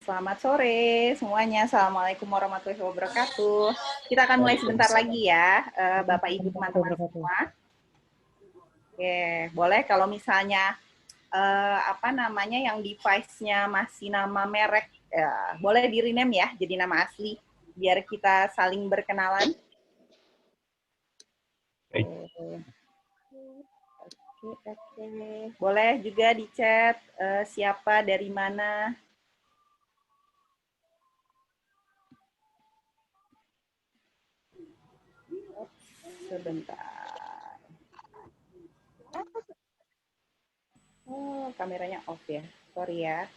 Selamat sore semuanya. Assalamualaikum warahmatullahi wabarakatuh. Kita akan mulai sebentar lagi ya, Bapak Ibu teman-teman semua. Oke, boleh kalau misalnya yang device-nya masih nama merek, ya, boleh di rename ya, jadi nama asli, biar kita saling berkenalan. Oke. Boleh juga di chat siapa dari mana. Sebentar. Oh, kameranya off ya. Sorry ya.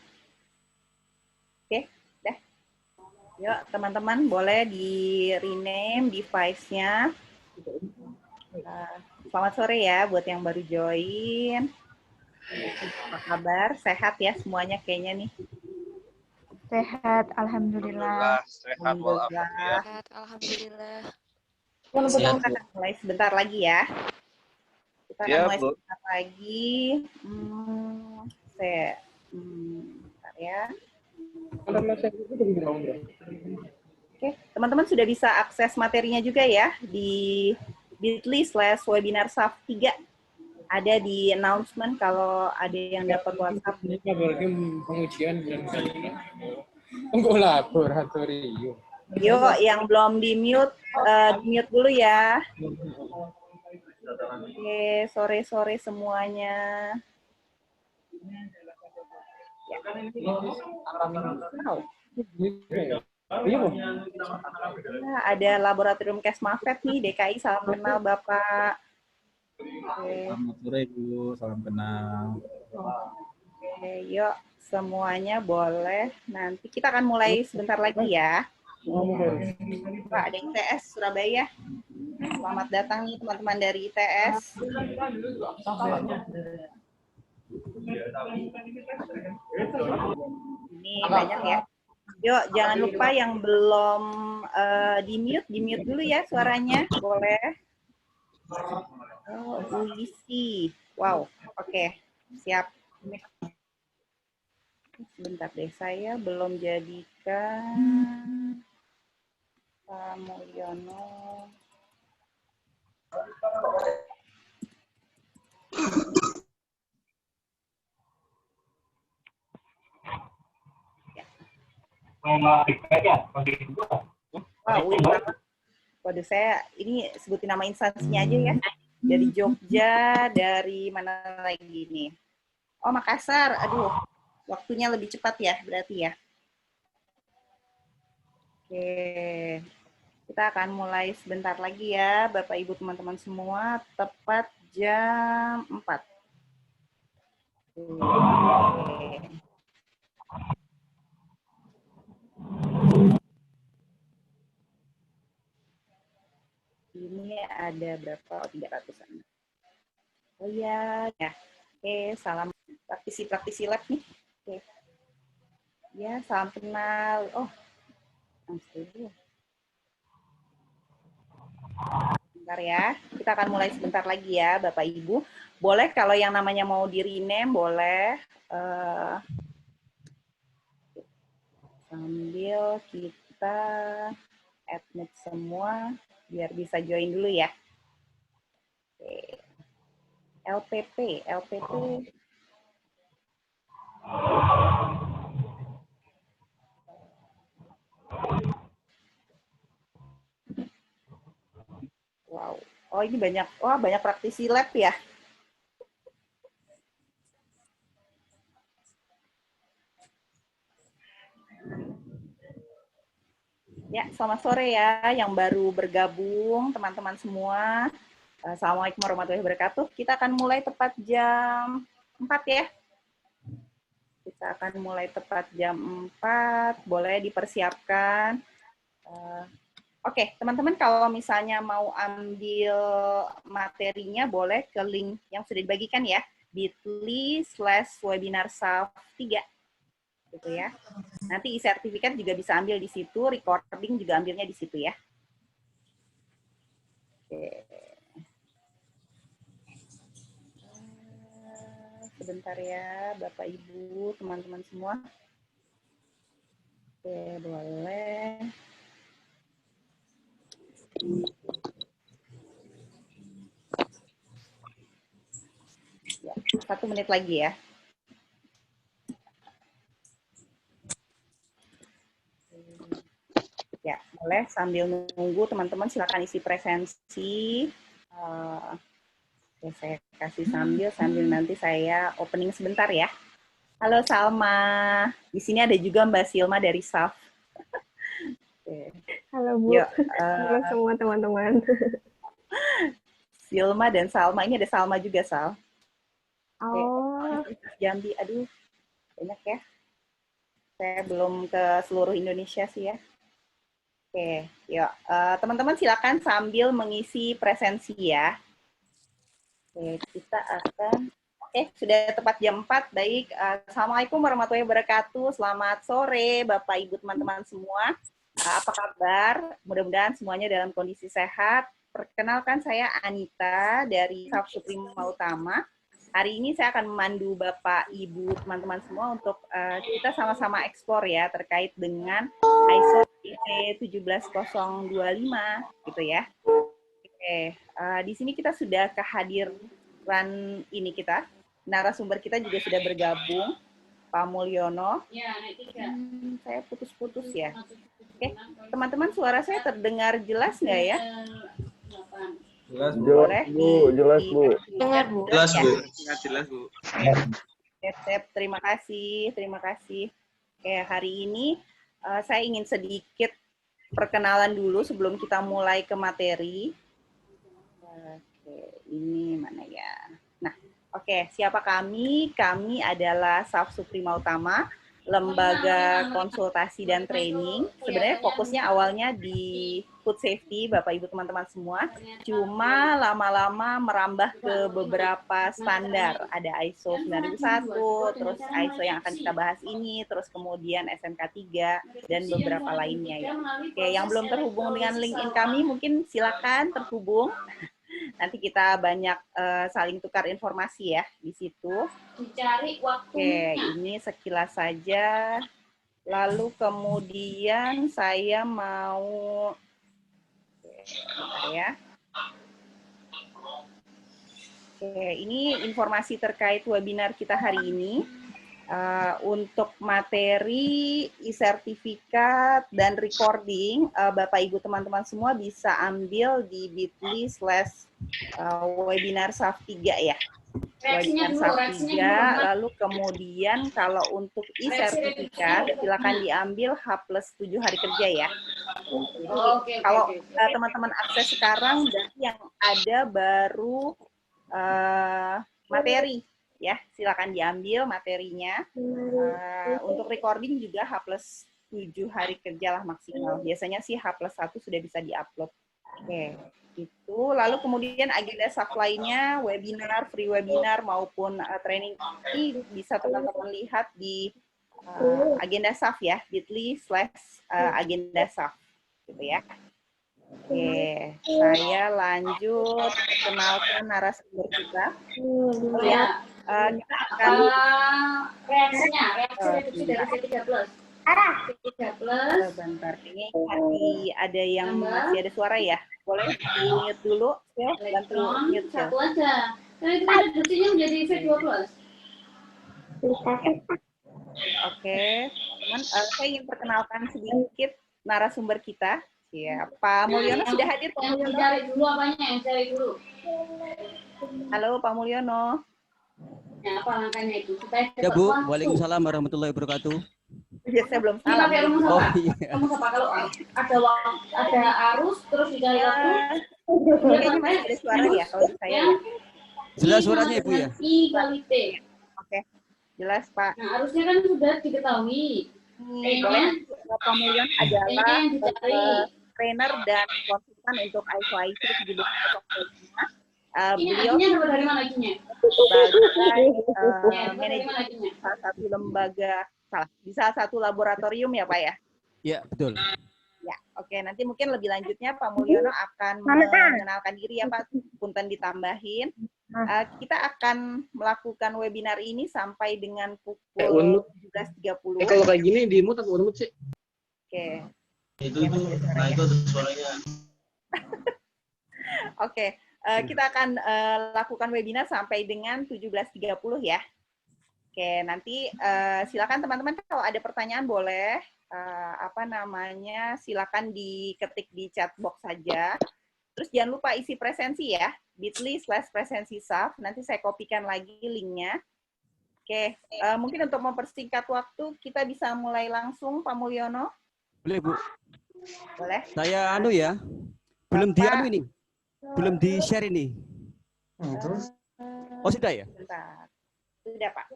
Oke, dah. Yuk, teman-teman boleh di rename device-nya. Selamat sore ya buat yang baru join. Apa kabar? Sehat ya semuanya kayaknya nih. Sehat, alhamdulillah. Sehat walafiat. Sehat, alhamdulillah. Kita akan mulai sebentar lagi ya. Kita akan mulai Bu. sebentar lagi. Bentar ya. Oke, teman-teman sudah bisa akses materinya juga ya di bit.ly/webinar SAF 3. Ada di announcement kalau ada yang dapat WhatsApp. Pengujian enggak laboratorium. Yuk, yang belum di-mute dulu ya. Oke, sore-sore semuanya. Ya. Nah, ada laboratorium Kesmafet nih, DKI, salam kenal Bapak. Selamat sore Bu, salam kenal. Oke, yuk semuanya boleh. Nanti kita akan mulai sebentar lagi ya. Pak, ada ITS Surabaya. Selamat datang nih teman-teman dari ITS. Ini banyak ya. Yuk, jangan lupa yang belum di-mute dulu ya suaranya. Boleh. Oh, Uisi. Wow, oke. Siap. Sebentar deh, saya belum jadikan Pak Mulyono. Kode saya, ini sebutin nama instansinya aja ya. Dari Jogja, dari mana lagi nih? Oh, Makassar. Aduh, waktunya lebih cepat ya, berarti ya. Oke. Kita akan mulai sebentar lagi ya, Bapak Ibu teman-teman semua, tepat jam 4. Oke. Ini ada berapa? Oh, 300-an. Oh iya, ya. Oke, salam praktisi lab nih. Oke. Ya, salam kenal. Oh, bentar ya. Kita akan mulai sebentar lagi ya, Bapak Ibu. Boleh kalau yang namanya mau di-rename, boleh. Sambil kita admit semua, biar bisa join dulu ya. Oke. LPP. Wow. Oh, ini banyak. Wah, banyak praktisi lab ya. Ya, selamat sore ya yang baru bergabung, teman-teman semua. Assalamualaikum warahmatullahi wabarakatuh. Kita akan mulai tepat jam 4 ya. Kita akan mulai tepat jam 4. Boleh dipersiapkan. Oke, teman-teman kalau misalnya mau ambil materinya boleh ke link yang sudah dibagikan ya. bit.ly/webinar-3. Gitu ya. Nanti e-sertifikat juga bisa ambil di situ, recording juga ambilnya di situ ya. Oke. Sebentar ya, Bapak Ibu, teman-teman semua. Oke, boleh. Ya, 1 menit lagi ya. Ya, boleh sambil nunggu teman-teman silakan isi presensi. Ya, saya kasih sambil nanti saya opening sebentar ya. Halo Salma, di sini ada juga Mbak Silma dari SAF. Halo Bu, Yuk, halo semua teman-teman. Silma dan Salma, ini ada Salma juga Sal. Oh, Jambi, aduh banyak ya. Saya belum ke seluruh Indonesia sih ya. Oke, yuk teman-teman silakan sambil mengisi presensi ya. Oke, kita akan sudah tepat jam 4. Baik, Assalamualaikum warahmatullahi wabarakatuh. Selamat sore Bapak Ibu teman-teman semua. Apa kabar? Mudah-mudahan semuanya dalam kondisi sehat. Perkenalkan saya Anita dari SAF Suprema Utama. Hari ini saya akan memandu Bapak, Ibu, teman-teman semua untuk kita sama-sama eksplor ya terkait dengan ISO IEC 17025 gitu ya. Oke, di sini kita sudah kehadiran ini kita, narasumber kita juga sudah bergabung, Pak Mulyono. Saya putus-putus ya. Oke, teman-teman suara saya terdengar jelas nggak ya? Jelas, Bu. Boleh? Jelas, Bu. Dengar, Bu. Jelas, Bu. Jelas, Bu. Sip, terima kasih, terima kasih. Oke, hari ini saya ingin sedikit perkenalan dulu sebelum kita mulai ke materi. Oke, ini mana ya? Nah, oke, siapa kami? Kami adalah SAF Suprema Utama, lembaga konsultasi dan training. Sebenarnya fokusnya awalnya di food safety, Bapak Ibu teman-teman semua. Cuma lama-lama merambah ke beberapa standar. Ada ISO 9001, terus ISO yang akan kita bahas ini, terus kemudian SMK 3 dan beberapa lainnya ya. Oke, yang belum terhubung dengan LinkedIn kami mungkin silakan terhubung. Nanti kita banyak saling tukar informasi ya di situ. Dicari Oke, waktunya. ini sekilas saja. Lalu kemudian saya mau ya. Oke, ini informasi terkait webinar kita hari ini. Untuk materi e-sertifikat dan recording, Bapak Ibu teman-teman semua bisa ambil di bit.ly/webinar SAF 3 ya. Webinar SAF 3, lalu kemudian kalau untuk e-sertifikat silakan diambil H+7 hari kerja ya. Jadi, kalau teman-teman akses sekarang berarti yang ada baru materi. Ya, silakan diambil materinya. Untuk recording juga H+7 hari kerja lah maksimal. Biasanya sih H+1 sudah bisa diupload. Oke, itu. Lalu kemudian agenda SAF lainnya, webinar, free webinar maupun training ini bisa teman-teman lihat di agenda SAF ya, bit.ly/agenda SAF, gitu ya. Oke, saya lanjut kenalkan narasumber kita. Ya. Kita akan Reaksi reduksi dari C3+. bentar, ini masih ada yang masih ada suara ya. Boleh di-mute dulu, ya, bantu mute. Satu aja. Karena itu kan reduksinya menjadi V2+. Oke, teman, saya ingin perkenalkan sedikit narasumber kita. Ya, Pak Mulyono sudah hadir, Pak Mulyono. Cari dulu apanya, yang cari dulu. Halo, Pak Mulyono. Ya, apa langkahnya itu? Supaya Ya Bu, waalaikumsalam warahmatullahi wabarakatuh. Ya, saya belum Ini salam. pakai rumah Oh apa? iya. Kamu apa? Kalau ada arus terus dicari waktu. Kayaknya masih ada suara ya kalau di saya. Ya. Jelas suaranya Ibu ya? I kali T. Oke, jelas Pak. Nah, harusnya kan sudah diketahui. Boleh, Pak Mulyono adalah yang dicari. trainer dan konsultan untuk ISO 17025. Beliau Inya dari mana inya? sebagai manajer salah satu lembaga, di salah satu laboratorium ya Pak ya? Iya, betul. Ya, oke. Nanti mungkin lebih lanjutnya Pak Mulyono akan mengenalkan diri ya Pak, punten ditambahin. Kita akan melakukan webinar ini sampai dengan pukul 17.30. Kalau kayak gini di mute atau unmute sih? Oke. Itu ada suaranya. Oke, kita akan lakukan webinar sampai dengan 17.30 ya. Oke, nanti silakan teman-teman kalau ada pertanyaan boleh silakan diketik di chat box saja. Terus jangan lupa isi presensi ya, bit.ly/presensisaf. Nanti saya kopikan lagi linknya. Oke, mungkin untuk mempersingkat waktu kita bisa mulai langsung, Pak Mulyono. Boleh, Bu. Boleh. Saya belum ini. Belum di-share ini. Terus? Oh, sudah ya? Bentar. Sudah, Pak.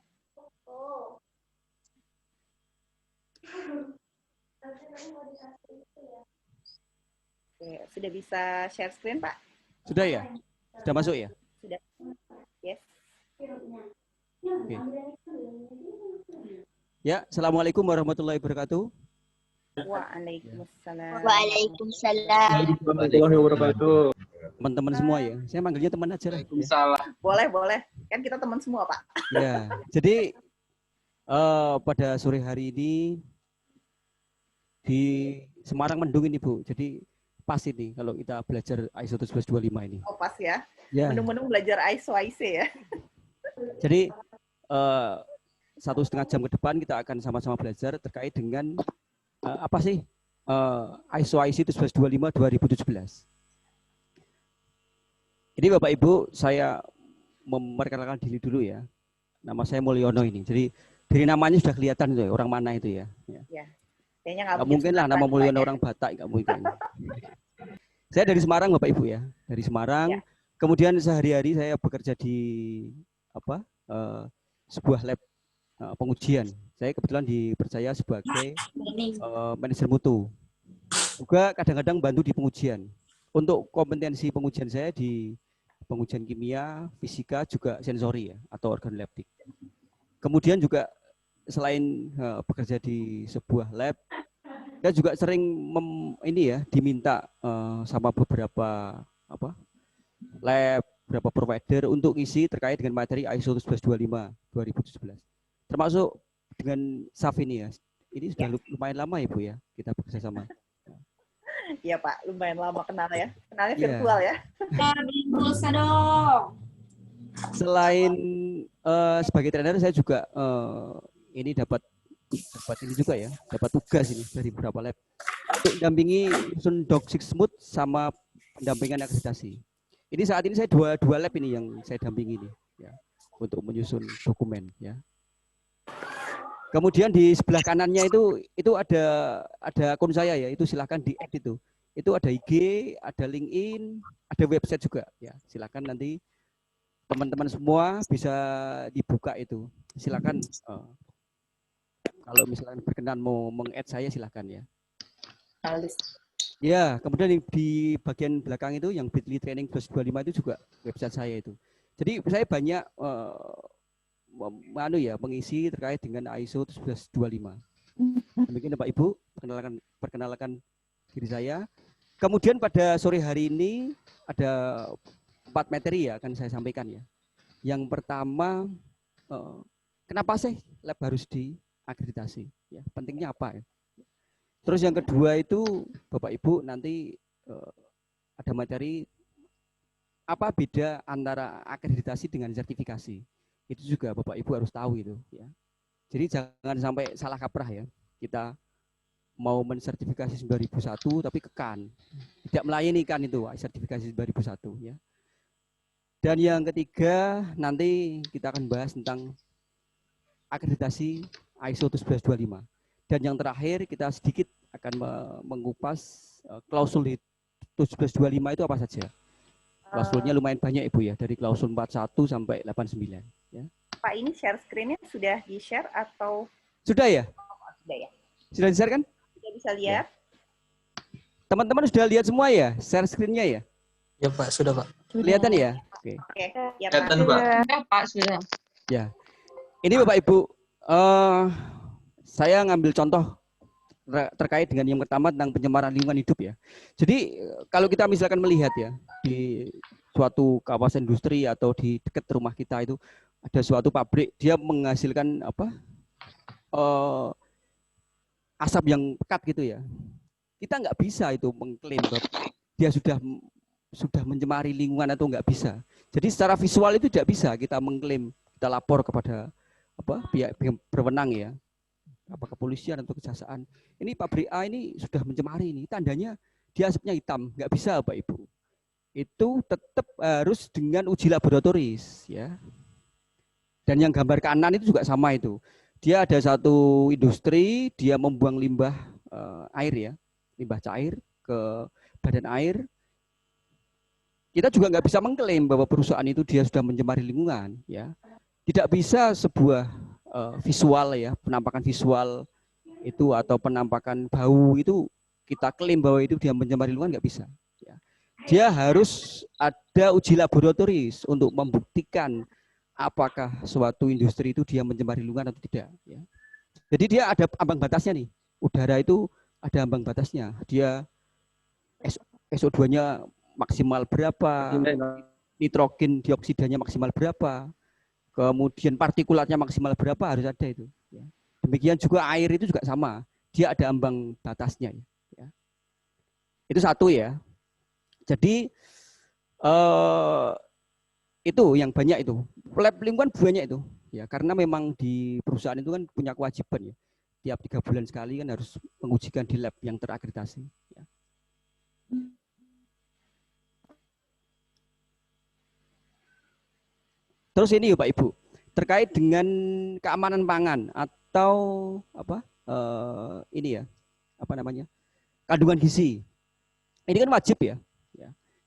Oke, sudah bisa share screen, Pak? Sudah ya? Sudah masuk ya? Sudah. Yes. Oke. Ya, Assalamualaikum warahmatullahi wabarakatuh. Waalaikumsalam. Waalaikumsalam. Warahmatullahi wabarakatuh. Teman-teman semua ya. Saya manggilnya teman aja lah. Waalaikumsalam. Boleh, boleh. Kan kita teman semua, Pak. Ya, jadi pada sore hari ini di Semarang mendung ini, Bu. Jadi pas ini kalau kita belajar ISO 11225 ini. Oh, pas ya. Ya. Mendung-mendung belajar ISO IC ya. Jadi 1,5 jam ke depan kita akan sama-sama belajar terkait dengan apa sih ISO IC 11225 2017. Ini Bapak Ibu, saya memperkenalkan diri dulu ya. Nama saya Mulyono ini. Jadi dari namanya sudah kelihatan itu ya, orang mana itu ya. Ya. Kayaknya nggak mungkin lah nama Mulyono orang Batak, nggak mungkin. Saya dari Semarang Bapak Ibu ya, dari Semarang. Ya. Kemudian sehari-hari saya bekerja di sebuah lab pengujian. Saya kebetulan dipercaya sebagai manajer mutu. Juga kadang-kadang bantu di pengujian. Untuk kompetensi pengujian saya di pengujian kimia, fisika, juga sensori ya, atau organoleptik. Kemudian juga selain bekerja di sebuah lab, saya juga sering diminta sama beberapa lab, beberapa provider untuk isi terkait dengan materi ISO 11225 2017. Termasuk dengan SAF ini ya. Ini sudah lumayan lama ya Bu ya, kita bekerja sama. Iya Pak, lumayan lama kenal ya. Kenalnya virtual ya. Bisa dong. Selain sebagai trainer, saya juga ini dapat ini juga ya, dapat tugas ini dari beberapa lab untuk mendampingi Sun Doc Six Smooth sama pendampingan akreditasi. Ini saat ini saya dua lab ini yang saya dampingi ini ya, untuk menyusun dokumen ya. Kemudian di sebelah kanannya itu ada akun saya ya, itu silahkan di-add itu. Itu ada IG, ada LinkedIn, ada website juga ya. Silahkan nanti teman-teman semua bisa dibuka itu. Silahkan kalau misalkan berkenan mau meng-add saya silahkan ya. Ya, kemudian di bagian belakang itu yang bit.ly training 25 itu juga website saya itu. Jadi saya banyak mengisi terkait dengan ISO 11225. Demikian Bapak Ibu, perkenalkan diri saya. Kemudian pada sore hari ini ada 4 materi ya akan saya sampaikan ya. Yang pertama, kenapa sih lab harus diakreditasi? Ya, pentingnya apa ya? Terus yang kedua itu Bapak Ibu nanti ada materi apa beda antara akreditasi dengan sertifikasi. Itu juga Bapak Ibu harus tahu itu ya. Jadi jangan sampai salah kaprah ya. Kita mau mensertifikasi 2001 tapi kekan. Tidak melayani kan itu sertifikasi 2001 ya. Dan yang ketiga nanti kita akan bahas tentang akreditasi ISO 11225. Dan yang terakhir kita sedikit akan mengupas klausul 11225 itu apa saja. Klausulnya lumayan banyak Ibu ya, dari klausul 41 sampai 89 ya. Pak, ini share screen-nya sudah di-share atau sudah ya? Sudah ya. Sudah di-share kan? Sudah bisa lihat. Teman-teman sudah lihat semua ya share screen-nya ya? Ya Pak, sudah Pak. Kelihatan ya? Oke. Oke, ya Kelihatan Pak. Pak. Sudah Pak, sudah. Ya. Ini Bapak Ibu, saya ngambil contoh terkait dengan yang pertama tentang pencemaran lingkungan hidup ya. Jadi kalau kita misalkan melihat ya di suatu kawasan industri atau di dekat rumah kita itu ada suatu pabrik, dia menghasilkan asap yang pekat gitu ya. Kita nggak bisa itu mengklaim bahwa dia sudah mencemari lingkungan atau nggak bisa. Jadi secara visual itu tidak bisa kita mengklaim, kita lapor kepada pihak berwenang ya, apa kepolisian atau kejaksaan. Ini pabrik A ini sudah mencemari ini, tandanya dia asapnya hitam, nggak bisa Bapak Ibu. Itu tetap harus dengan uji laboratoris ya. Dan yang gambar kanan itu juga sama itu. Dia ada satu industri, dia membuang limbah air ya, limbah cair ke badan air. Kita juga nggak bisa mengklaim bahwa perusahaan itu dia sudah mencemari lingkungan ya. Tidak bisa sebuah visual ya, penampakan visual itu atau penampakan bau itu kita klaim bahwa itu dia mencemari lingkungan, nggak bisa. Ya. Dia harus ada uji laboratoris untuk membuktikan apakah suatu industri itu dia mencemari lingkungan atau tidak. Ya. Jadi dia ada ambang batasnya nih. Udara itu ada ambang batasnya. Dia SO2-nya maksimal berapa, nitrogen dioksidanya maksimal berapa, kemudian partikulatnya maksimal berapa, harus ada itu. Ya. Demikian juga air itu juga sama. Dia ada ambang batasnya. Ya. Itu satu ya. Jadi itu yang banyak itu. Lab lingkungan banyak itu. Ya, karena memang di perusahaan itu kan punya kewajiban ya. Tiap 3 bulan sekali kan harus mengujikan di lab yang terakreditasi. Ya. Terus ini Pak Ibu, terkait dengan keamanan pangan atau ini ya, kandungan gizi. Ini kan wajib ya.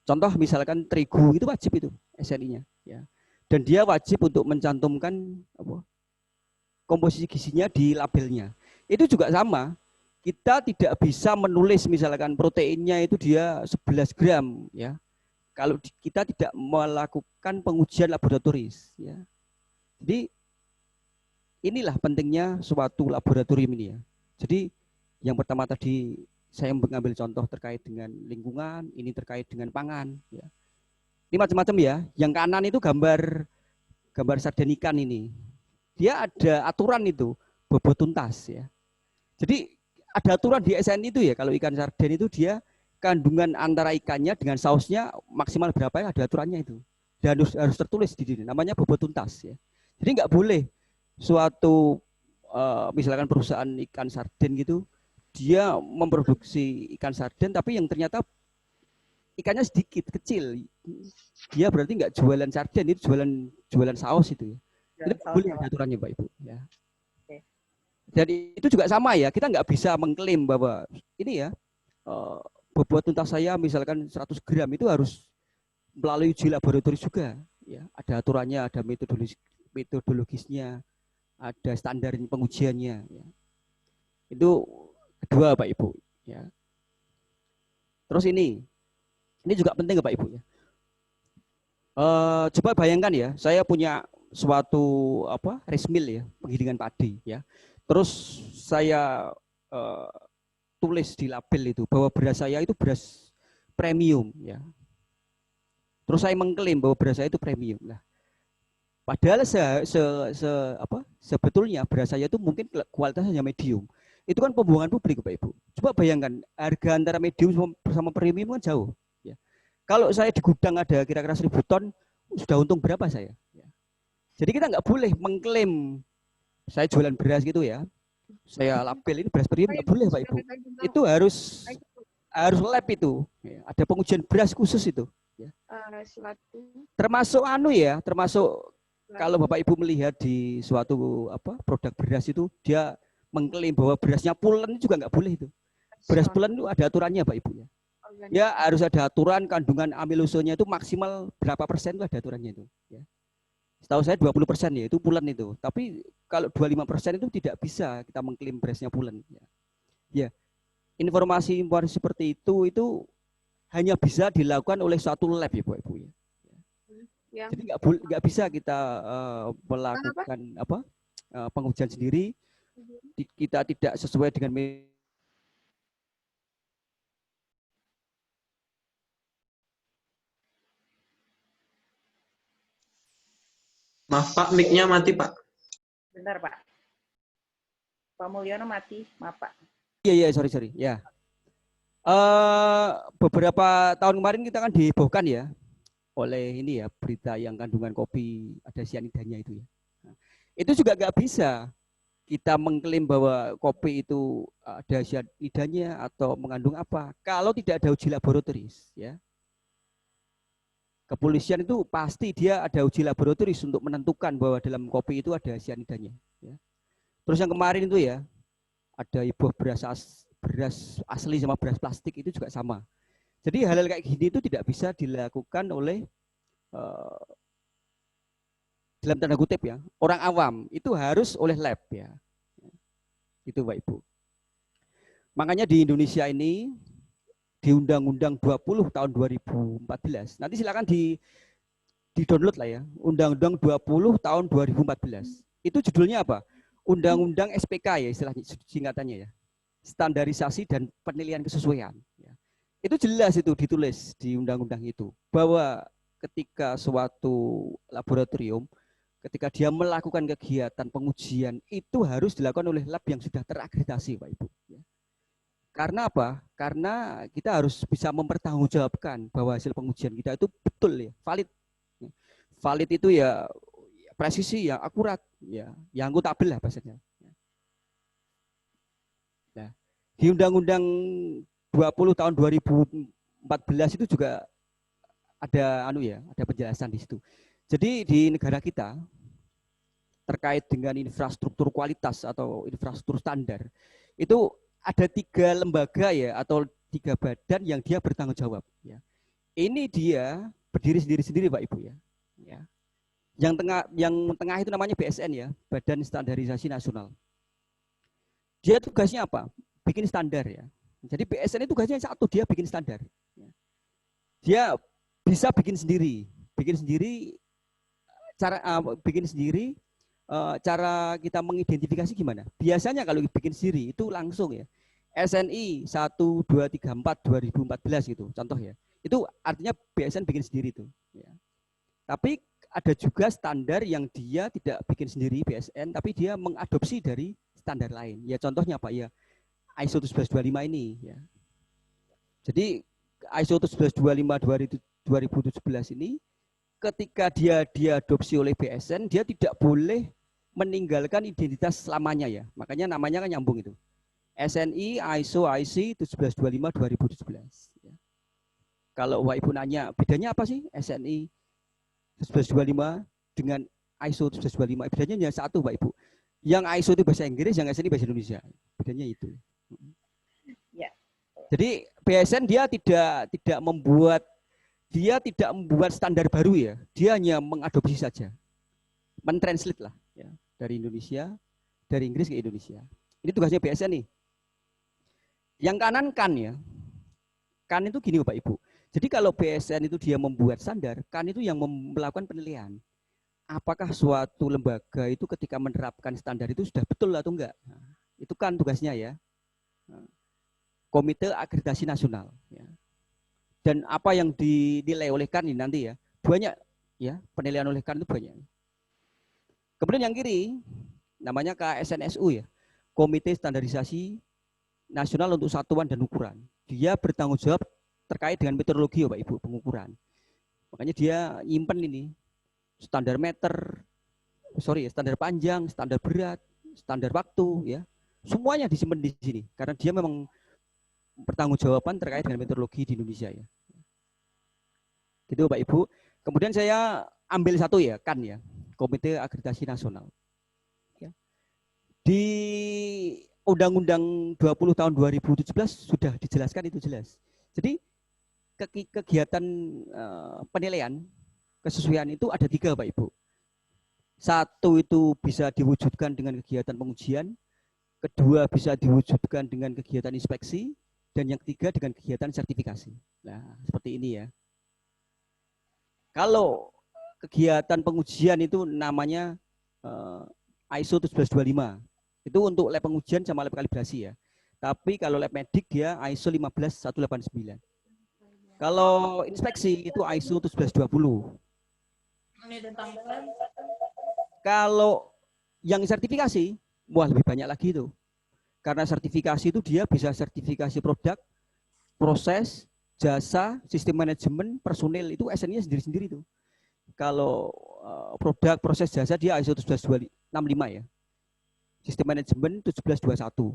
Contoh misalkan terigu itu wajib itu SNI-nya ya. Dan dia wajib untuk mencantumkan komposisi gizinya di labelnya. Itu juga sama. Kita tidak bisa menulis misalkan proteinnya itu dia 11 gram ya. Kalau kita tidak melakukan pengujian laboratoris ya. Jadi inilah pentingnya suatu laboratorium ini ya. Jadi yang pertama tadi saya mengambil contoh terkait dengan lingkungan, ini terkait dengan pangan. Ya. Ini macam-macam ya. Yang kanan itu gambar sarden ikan ini. Dia ada aturan itu, bobot tuntas ya. Jadi ada aturan di SNI itu ya. Kalau ikan sarden itu dia kandungan antara ikannya dengan sausnya maksimal berapa ya, ada aturannya itu. Dan harus tertulis di sini. Namanya bobot tuntas ya. Jadi nggak boleh suatu misalkan perusahaan ikan sarden gitu, dia memproduksi ikan sarden tapi yang ternyata ikannya sedikit kecil, dia berarti nggak jualan sarden, itu jualan saus itu ya. Itu boleh ada aturannya Pak Ibu ya. Oke. Jadi itu juga sama ya, kita nggak bisa mengklaim bahwa ini ya bobot tuntas saya misalkan 100 gram itu harus melalui uji laboratoris juga ya. Ada aturannya, ada metodologisnya, ada standar pengujiannya ya. Itu kedua Pak Ibu ya. Terus ini juga penting Pak Ibu ya. Coba bayangkan ya, saya punya suatu rice mill ya, penggilingan padi ya. Terus saya tulis di label itu bahwa beras saya itu beras premium ya. Terus saya mengklaim bahwa beras saya itu premium lah. Padahal sebetulnya beras saya itu mungkin kualitasnya medium. Itu kan pembohongan publik Bapak Ibu. Coba bayangkan harga antara medium sama premium kan jauh. Ya. Kalau saya di gudang ada kira-kira 1000 ton, sudah untung berapa saya? Ya. Jadi kita nggak boleh mengklaim saya jualan beras gitu ya. Saya label ini beras premium, nggak boleh Pak Ibu. Itu harus lab itu. Ya. Ada pengujian beras khusus itu. Ya. Termasuk termasuk kalau Bapak Ibu melihat di suatu produk beras itu dia mengklaim bahwa berasnya pulen juga nggak boleh itu. Beras pulen itu ada aturannya Pak Ibu ya. Ya harus ada aturan kandungan amilosonya itu maksimal berapa persen itu ada aturannya itu. Ya. Setahu saya 20% ya itu pulen itu. Tapi kalau 25% itu tidak bisa kita mengklaim berasnya pulen. Ya. Informasi seperti itu hanya bisa dilakukan oleh suatu lab ya Bapak Ibu ya. Ya. Jadi nggak bisa kita melakukan pengujian sendiri. Kita tidak sesuai dengan Maaf Pak, mic-nya mati Pak. Bentar Pak. Pak Mulyono mati, maaf Pak. Iya, sorry. Ya. Beberapa tahun kemarin kita kan dihebohkan ya oleh ini ya berita yang kandungan kopi ada sianidanya itu ya. Itu juga nggak bisa kita mengklaim bahwa kopi itu ada sianidanya atau mengandung apa kalau tidak ada uji laboratoris ya. Kepolisian itu pasti dia ada uji laboratoris untuk menentukan bahwa dalam kopi itu ada sianidanya ya. Terus yang kemarin itu ya ada ibuh beras asli sama beras plastik itu juga sama. Jadi hal-hal kayak gini itu tidak bisa dilakukan oleh dalam tanda kutip ya orang awam, itu harus oleh lab ya. Itu Pak Ibu. Makanya di Indonesia ini di Undang-Undang 20 tahun 2014, nanti silakan di-download lah ya, Undang-Undang 20 tahun 2014. Itu judulnya apa? Undang-Undang SPK ya istilahnya singkatannya ya. Standarisasi dan penilaian kesesuaian. Ya. Itu jelas itu ditulis di undang-undang itu bahwa ketika suatu laboratorium ketika dia melakukan kegiatan pengujian itu harus dilakukan oleh lab yang sudah terakreditasi Pak Ibu. Ya. Karena apa? Karena kita harus bisa mempertanggungjawabkan bahwa hasil pengujian kita itu betul ya, valid. Ya. Valid itu ya presisi ya, akurat ya, yang akuntabel lah bahasanya. Nah, di Undang-Undang 20 tahun 2014 itu juga ada ada penjelasan di situ. Jadi di negara kita terkait dengan infrastruktur kualitas atau infrastruktur standar itu ada 3 lembaga ya atau 3 badan yang dia bertanggung jawab ya. Ini dia berdiri sendiri-sendiri Pak Ibu ya. Ya. Yang tengah itu namanya BSN ya, Badan Standarisasi Nasional. Dia tugasnya apa? Bikin standar ya. Jadi BSN itu tugasnya satu, dia bikin standar. Dia bisa bikin sendiri cara kita mengidentifikasi gimana. Biasanya kalau bikin sendiri itu langsung ya. SNI 1, 2, 3, 4 2014 gitu, contoh ya. Itu artinya BSN bikin sendiri itu. Ya. Tapi ada juga standar yang dia tidak bikin sendiri BSN, tapi dia mengadopsi dari standar lain. Ya contohnya apa ya? ISO 11225 ini ya. Jadi ISO 11225 2017 ini ketika dia diadopsi oleh BSN, dia tidak boleh meninggalkan identitas selamanya ya. Makanya namanya kan nyambung itu. SNI ISO IC 11225 2017 ya. Kalau Wak Ibu nanya, bedanya apa sih SNI 11225 dengan ISO 11225? Bedanya hanya satu Pak Ibu. Yang ISO itu bahasa Inggris, yang SNI bahasa Indonesia. Bedanya itu. Ya. Jadi BSN dia tidak membuat standar baru ya. Dia hanya mengadopsi saja. Mentranslate lah ya, dari Indonesia, dari Inggris ke Indonesia. Ini tugasnya BSN nih. Yang kanan kan ya. Kan itu gini Bapak Ibu. Jadi kalau BSN itu dia membuat standar, kan itu yang melakukan penilaian. Apakah suatu lembaga itu ketika menerapkan standar itu sudah betul atau enggak? Nah, itu kan tugasnya ya. Komite Akreditasi Nasional. Ya. Dan apa yang dinilai oleh kan ini nanti ya, banyak ya, penilaian oleh kan itu banyak. Kemudian yang kiri, namanya KSNSU ya, Komite Standarisasi Nasional untuk Satuan dan Ukuran. Dia bertanggung jawab terkait dengan metodologi ya Pak Ibu, pengukuran. Makanya dia nyimpen ini, standar meter, standar panjang, standar berat, standar waktu ya. Semuanya disimpan di sini karena dia memang pertanggungjawaban terkait dengan metodologi di Indonesia ya. Gitu Pak Ibu. Kemudian saya ambil satu ya, kan ya, Komite Akreditasi Nasional. Ya. Di Undang-Undang 20 tahun 2017 sudah dijelaskan itu jelas. Jadi kegiatan penilaian kesesuaian itu ada 3 Pak Ibu. Satu itu bisa diwujudkan dengan kegiatan pengujian, kedua bisa diwujudkan dengan kegiatan inspeksi, dan yang ketiga dengan kegiatan sertifikasi. Nah, seperti ini ya. Kalau kegiatan pengujian itu namanya ISO 11225. Itu untuk lab pengujian sama lab kalibrasi ya. Tapi kalau lab medik dia ISO 15189. Kalau inspeksi itu ISO 11220. Kalau yang sertifikasi, wah lebih banyak lagi itu. Karena sertifikasi itu dia bisa sertifikasi produk, proses, jasa, sistem manajemen, personil, itu SN-nya sendiri-sendiri tuh. Kalau produk, proses, jasa dia ISO 17265 ya. Sistem manajemen 1721.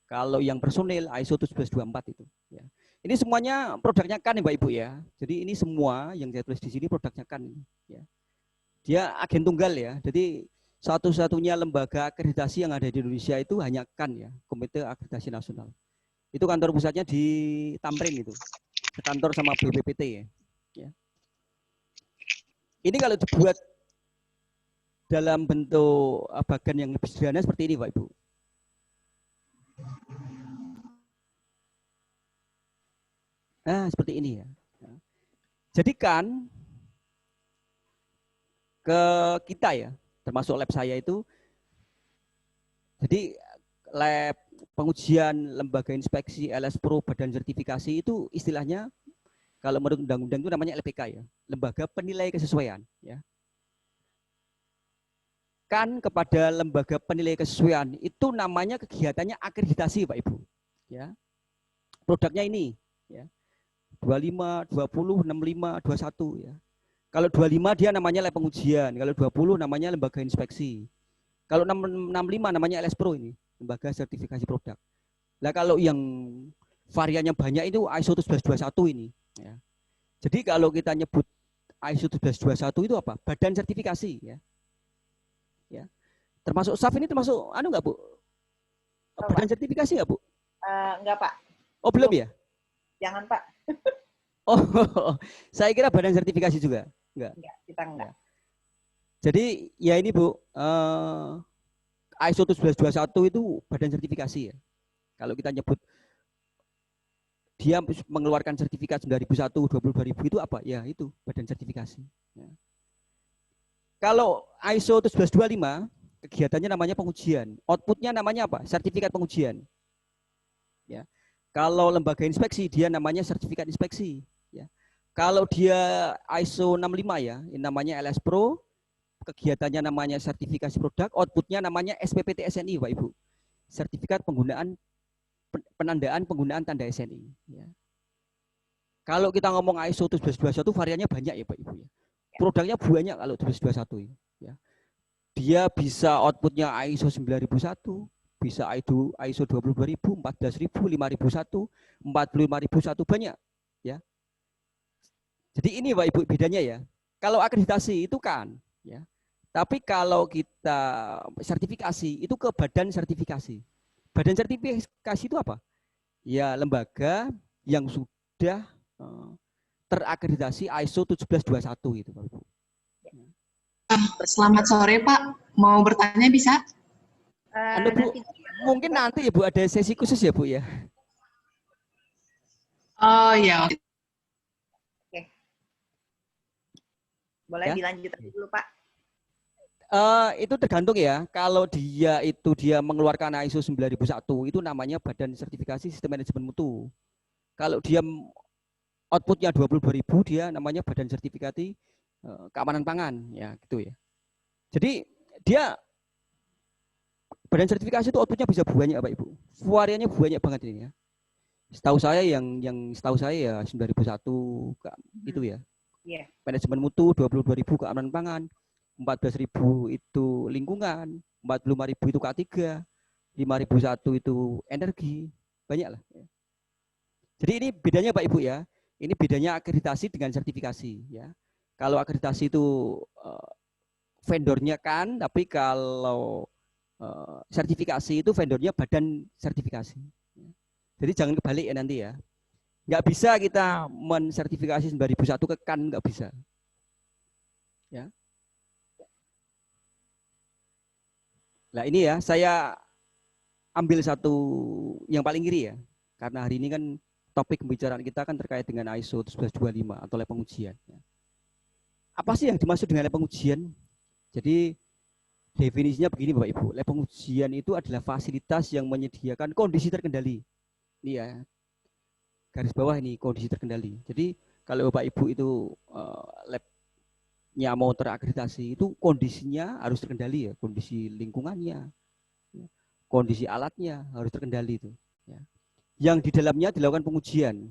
Kalau yang personil ISO 1724 itu ya. Ini semuanya produknya kan ya Mbak Ibu ya. Jadi ini semua yang saya tulis di sini produknya kan ya. Dia agen tunggal ya. Jadi satu-satunya lembaga akreditasi yang ada di Indonesia itu hanya KAN ya, Komite Akreditasi Nasional. Itu kantor pusatnya di Tamrin itu. Sekantor sama BPPT ya. Ya. Ini kalau dibuat dalam bentuk bagan yang lebih sederhana seperti ini Pak Ibu. Nah, seperti ini ya. Jadikan ke kita ya, termasuk lab saya itu, jadi lab pengujian, lembaga inspeksi, LS Pro, badan sertifikasi itu istilahnya kalau menurut undang-undang itu namanya LPK ya, lembaga penilai kesesuaian ya. Kan kepada lembaga penilai kesesuaian itu namanya kegiatannya akreditasi Pak Ibu ya. Produknya ini ya. 25, 20, 65, 21 ya. Kalau 25 dia namanya lab pengujian, kalau 20 namanya lembaga inspeksi. Kalau 65 namanya LS Pro ini, lembaga sertifikasi produk. Nah, kalau yang variannya banyak itu ISO 11221 ini ya. Jadi kalau kita nyebut ISO 11221 itu apa? Badan sertifikasi ya. Ya. Termasuk SAF ini termasuk enggak, Bu? Badan sertifikasi enggak, Bu? Enggak, Pak. Oh, belum ya? Jangan, Pak. Oh, saya kira badan sertifikasi juga. Enggak. Enggak, kita enggak. Jadi ya ini Bu, ISO 11221 itu badan sertifikasi ya. Kalau kita nyebut dia mengeluarkan sertifikat 9001, 22000 itu apa? Ya itu badan sertifikasi. Ya. Kalau ISO 11225 kegiatannya namanya pengujian, outputnya namanya apa? Sertifikat pengujian. Ya. Kalau lembaga inspeksi dia namanya sertifikat inspeksi. Ya. Kalau dia ISO 65 ya, ini namanya LS Pro, kegiatannya namanya sertifikasi produk, outputnya namanya SPPT SNI, Pak Ibu. Sertifikat penggunaan penandaan penggunaan tanda SNI. Ya. Kalau kita ngomong ISO 11221 variannya banyak ya Pak Ibu ya. Produknya banyak kalau 11221 ini. Ya. Dia bisa outputnya ISO 9001, bisa ISO 22000, 14000, 5001, 45001 banyak. Ya. Jadi ini Pak Ibu bedanya ya. Kalau akreditasi itu kan, ya. Tapi kalau kita sertifikasi itu ke badan sertifikasi. Badan sertifikasi itu apa? Ya lembaga yang sudah terakreditasi ISO 17121 itu Pak Ibu. Selamat sore Pak, mau bertanya bisa? Bu, mungkin nanti ya Bu ada sesi khusus ya Bu ya. Oh ya. Oke. Boleh Ya? dilanjutkan dulu Pak. Itu tergantung ya. Kalau dia mengeluarkan ISO 9001 itu namanya Badan Sertifikasi Sistem Manajemen Mutu. Kalau dia outputnya 22.000 dia namanya Badan Sertifikasi Keamanan Pangan ya gitu ya. Jadi dia Badan sertifikasi itu outputnya bisa banyak Pak Ibu. Variannya banyak banget ini ya. Setahu saya yang setahu saya ya 9001 gitu ya. Yeah. Manajemen mutu, 22.000 keamanan pangan, 14.000 itu lingkungan, 45.000 itu K3, 5.001 itu energi, banyak lah. Jadi ini bedanya Pak Ibu ya. Ini bedanya akreditasi dengan sertifikasi ya. Kalau akreditasi itu vendornya kan, tapi kalau sertifikasi itu vendornya badan sertifikasi. Jadi jangan kebalik ya nanti ya. Nggak bisa kita mensertifikasi 9001 ke kan, nggak bisa. Ya. Nah ini ya, saya ambil satu yang paling kiri ya. Karena hari ini kan topik pembicaraan kita kan terkait dengan ISO 11225 atau lab pengujian. Apa sih yang dimaksud dengan lab pengujian? Jadi definisinya begini Bapak Ibu, lab pengujian itu adalah fasilitas yang menyediakan kondisi terkendali. Ini ya, garis bawah ini kondisi terkendali. Jadi kalau Bapak Ibu itu labnya mau terakreditasi itu kondisinya harus terkendali ya, kondisi lingkungannya, kondisi alatnya harus terkendali itu. Ya. Yang di dalamnya dilakukan pengujian.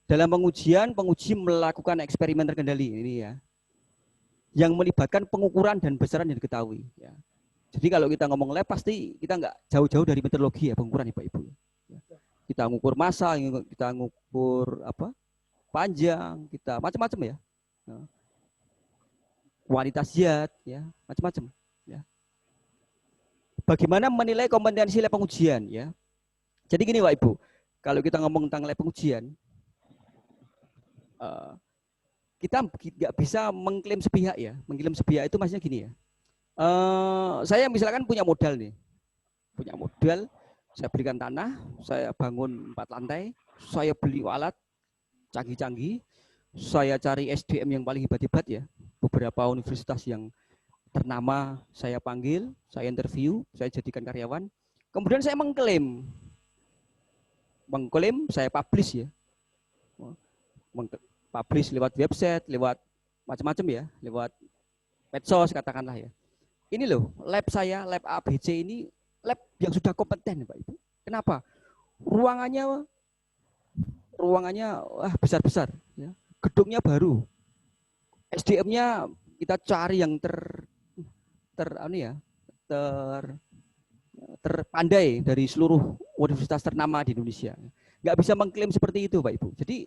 Dalam pengujian, penguji melakukan eksperimen terkendali ini ya, yang melibatkan pengukuran dan besaran yang diketahui. Ya. Jadi kalau kita ngomong lab pasti kita nggak jauh-jauh dari meteorologi ya pengukuran Bapak Ibu. Ya. Kita ngukur massa, kita ngukur apa panjang, kita macam-macam ya. Ya. Kualitas zat, ya macam-macam. Ya. Bagaimana menilai kompetensi lab pengujian ya? Jadi gini Pak Ibu, kalau kita ngomong tentang lab pengujian, kita nggak bisa mengklaim sepihak ya. Mengklaim sepihak itu maksudnya gini ya. Saya misalkan punya modal nih, saya berikan tanah, saya bangun 4 lantai, saya beli alat canggih-canggih, saya cari SDM yang paling hebat-hebat ya, beberapa universitas yang ternama saya panggil, saya interview, saya jadikan karyawan, kemudian saya mengklaim, saya publish ya, publish lewat website, lewat macam-macam ya, lewat medsos katakanlah ya. Ini loh, lab saya, lab ABC ini lab yang sudah kompeten Pak Ibu. Kenapa? Ruangannya besar-besar, ya. Gedungnya baru, SDM-nya kita cari yang terpandai dari seluruh universitas ternama di Indonesia. Nggak bisa mengklaim seperti itu Pak Ibu. Jadi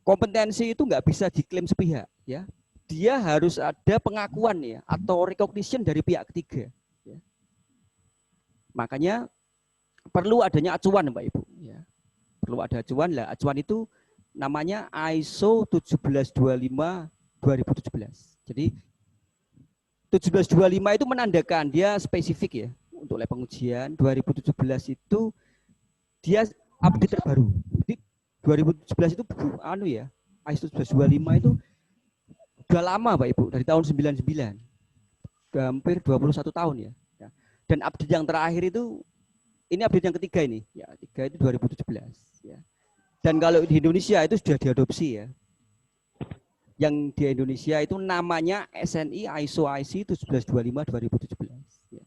kompetensi itu nggak bisa diklaim sepihak, ya. Dia harus ada pengakuan ya atau recognition dari pihak ketiga. Ya. Makanya perlu adanya acuan Pak Ibu. Ya. Perlu ada acuan lah. Acuan itu namanya ISO 17252-2017. Jadi 1725 itu menandakan dia spesifik ya untuk lab pengujian. 2017 itu dia update terbaru. Jadi 2017 itu ISO 1725 itu udah lama Pak Ibu, dari tahun 99. Udah hampir 21 tahun ya. Dan update yang terakhir itu, ini update yang ketiga ini. Ya, 3 itu 2017. Ya. Dan kalau di Indonesia itu sudah diadopsi ya. Yang di Indonesia itu namanya SNI ISO IC 1725-2017. Ya.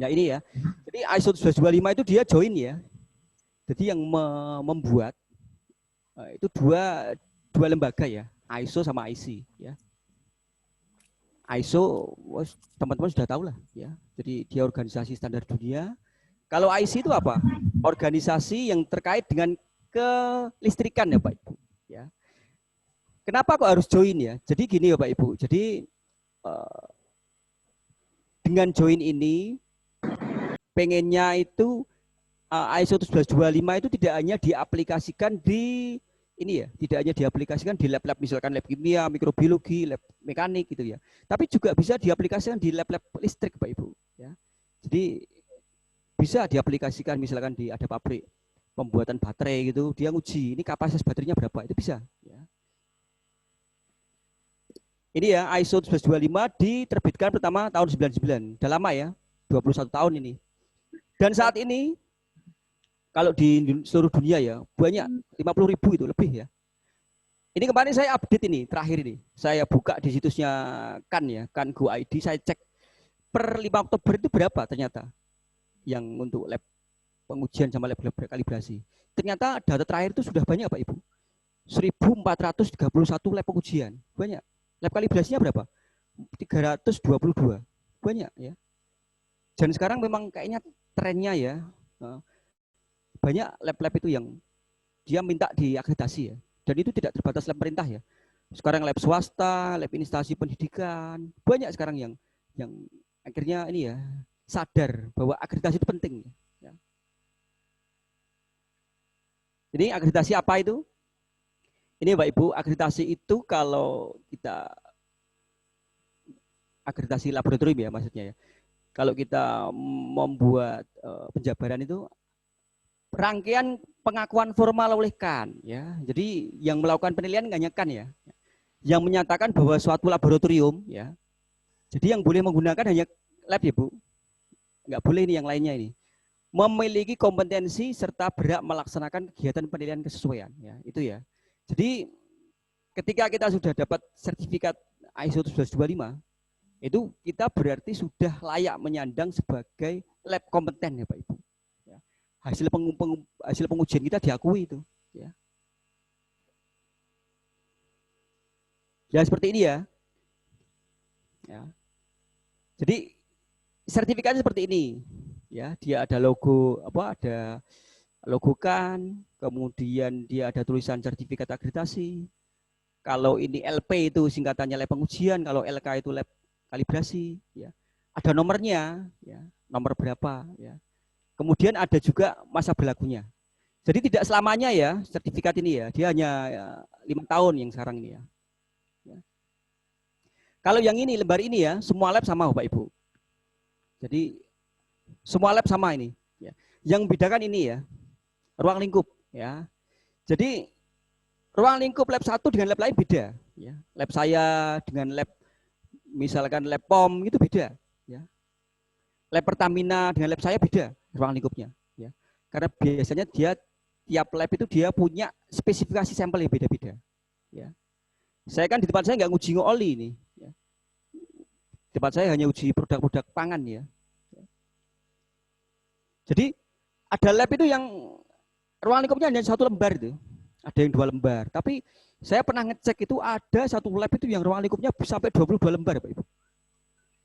Ya ini ya. Jadi ISO 1725 itu dia join ya. Jadi yang membuat itu dua lembaga ya. ISO sama IC ya. ISO teman-teman sudah tahu lah ya. Jadi dia organisasi standar dunia. Kalau IC itu apa? Organisasi yang terkait dengan kelistrikan ya Pak Ibu ya. Kenapa kok harus join ya? Jadi gini ya Pak Ibu. Jadi dengan join ini pengennya itu ISO 1125 itu tidak hanya diaplikasikan di ini ya, tidak hanya diaplikasikan di lab-lab misalkan lab kimia, mikrobiologi, lab mekanik gitu ya. Tapi juga bisa diaplikasikan di lab-lab listrik Pak Ibu ya. Jadi bisa diaplikasikan misalkan di ada pabrik pembuatan baterai gitu, dia nguji ini kapasitas baterainya berapa, itu bisa ya. Ini ya ISO 1125 diterbitkan pertama tahun 99. Udah lama ya, 21 tahun ini. Dan saat ini kalau di seluruh dunia ya, banyak 50.000 itu lebih ya. Ini kemarin saya update ini, terakhir ini. Saya buka di situsnya CAN ya, CAN Go ID, saya cek per 5 Oktober itu berapa ternyata yang untuk lab pengujian sama lab kalibrasi. Ternyata data terakhir itu sudah banyak Pak Ibu. 1.431 lab pengujian, banyak. Lab kalibrasinya berapa? 322, banyak ya. Dan sekarang memang kayaknya trennya ya, banyak lab-lab itu yang dia minta diakreditasi ya. Dan itu tidak terbatas lab pemerintah ya. Sekarang lab swasta, lab instansi pendidikan, banyak sekarang yang akhirnya ini ya sadar bahwa akreditasi itu penting. Ya. Jadi akreditasi apa itu? Ini Bapak Ibu, akreditasi itu kalau kita akreditasi laboratorium ya maksudnya ya. Kalau kita membuat penjabaran itu rangkaian pengakuan formal oleh CAN ya. Jadi yang melakukan penilaian hanya CAN ya. Yang menyatakan bahwa suatu laboratorium ya. Jadi yang boleh menggunakan hanya lab ya Bu. Enggak boleh ini yang lainnya ini. Memiliki kompetensi serta berhak melaksanakan kegiatan penilaian kesesuaian ya. Itu ya. Jadi ketika kita sudah dapat sertifikat ISO 1125 Itu kita berarti sudah layak menyandang sebagai lab kompeten ya Pak Ibu. Ya. Hasil pengujian kita diakui itu. Ya. Ya seperti ini ya. Ya. Jadi sertifikatnya seperti ini. Ya, dia ada logo ada logo kan, kemudian dia ada tulisan sertifikat akreditasi. Kalau ini LP itu singkatannya lab pengujian, kalau LK itu lab kalibrasi, ya. Ada nomornya, ya, nomor berapa, ya. Kemudian ada juga masa berlakunya. Jadi tidak selamanya ya sertifikat ini ya, dia hanya 5 tahun yang sekarang ini ya. Ya. Kalau yang ini lembar ini ya, semua lab sama Bapak Ibu. Jadi semua lab sama ini. Ya. Yang bedakan ini ya, ruang lingkup. Ya. Jadi ruang lingkup lab 1 dengan lab lain beda. Ya. Lab saya dengan lab, misalkan lab POM itu beda. Ya. Lab Pertamina dengan lab saya beda ruang lingkupnya. Ya. Karena biasanya tiap lab itu dia punya spesifikasi sampel yang beda-beda. Ya. Saya kan di tempat saya nggak nguji oli ini. Ya. Di tempat saya hanya uji produk-produk pangan ya. Jadi ada lab itu yang ruang lingkupnya hanya 1 lembar itu. Ada yang 2 lembar. Tapi saya pernah ngecek itu ada 1 lab itu yang ruang lingkupnya sampai 22 lembar Pak Ibu.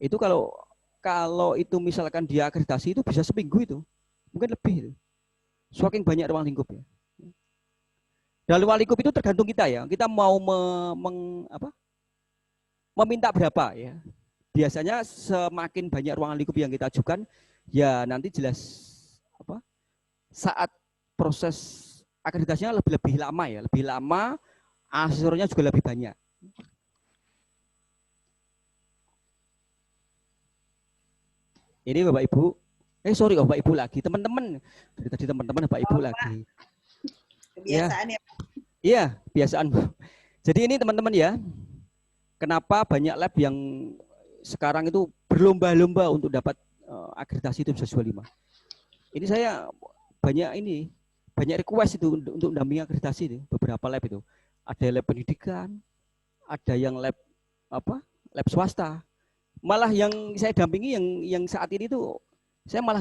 Itu kalau itu misalkan dia akreditasi itu bisa seminggu itu. Mungkin lebih itu. Saking banyak ruang lingkup ya. Dan ruang lingkup itu tergantung kita ya. Kita mau meminta berapa ya. Biasanya semakin banyak ruang lingkup yang kita ajukan, ya nanti jelas saat proses akreditasinya lebih lama ya, lebih lama, asesornya juga lebih banyak. Ini Bapak Ibu, Bapak Ibu lagi, teman-teman, dari tadi teman-teman Bapak Ibu lagi. Kebiasaan ya. Iya, kebiasaan. Jadi ini teman-teman ya, kenapa banyak lab yang sekarang itu berlomba-lomba untuk dapat akreditasi itu bisa 25. Ini saya banyak request itu untuk mendampingi akreditasi itu, beberapa lab itu. Ada lab pendidikan, ada yang lab lab swasta. Malah yang saya dampingi yang saat ini tuh saya malah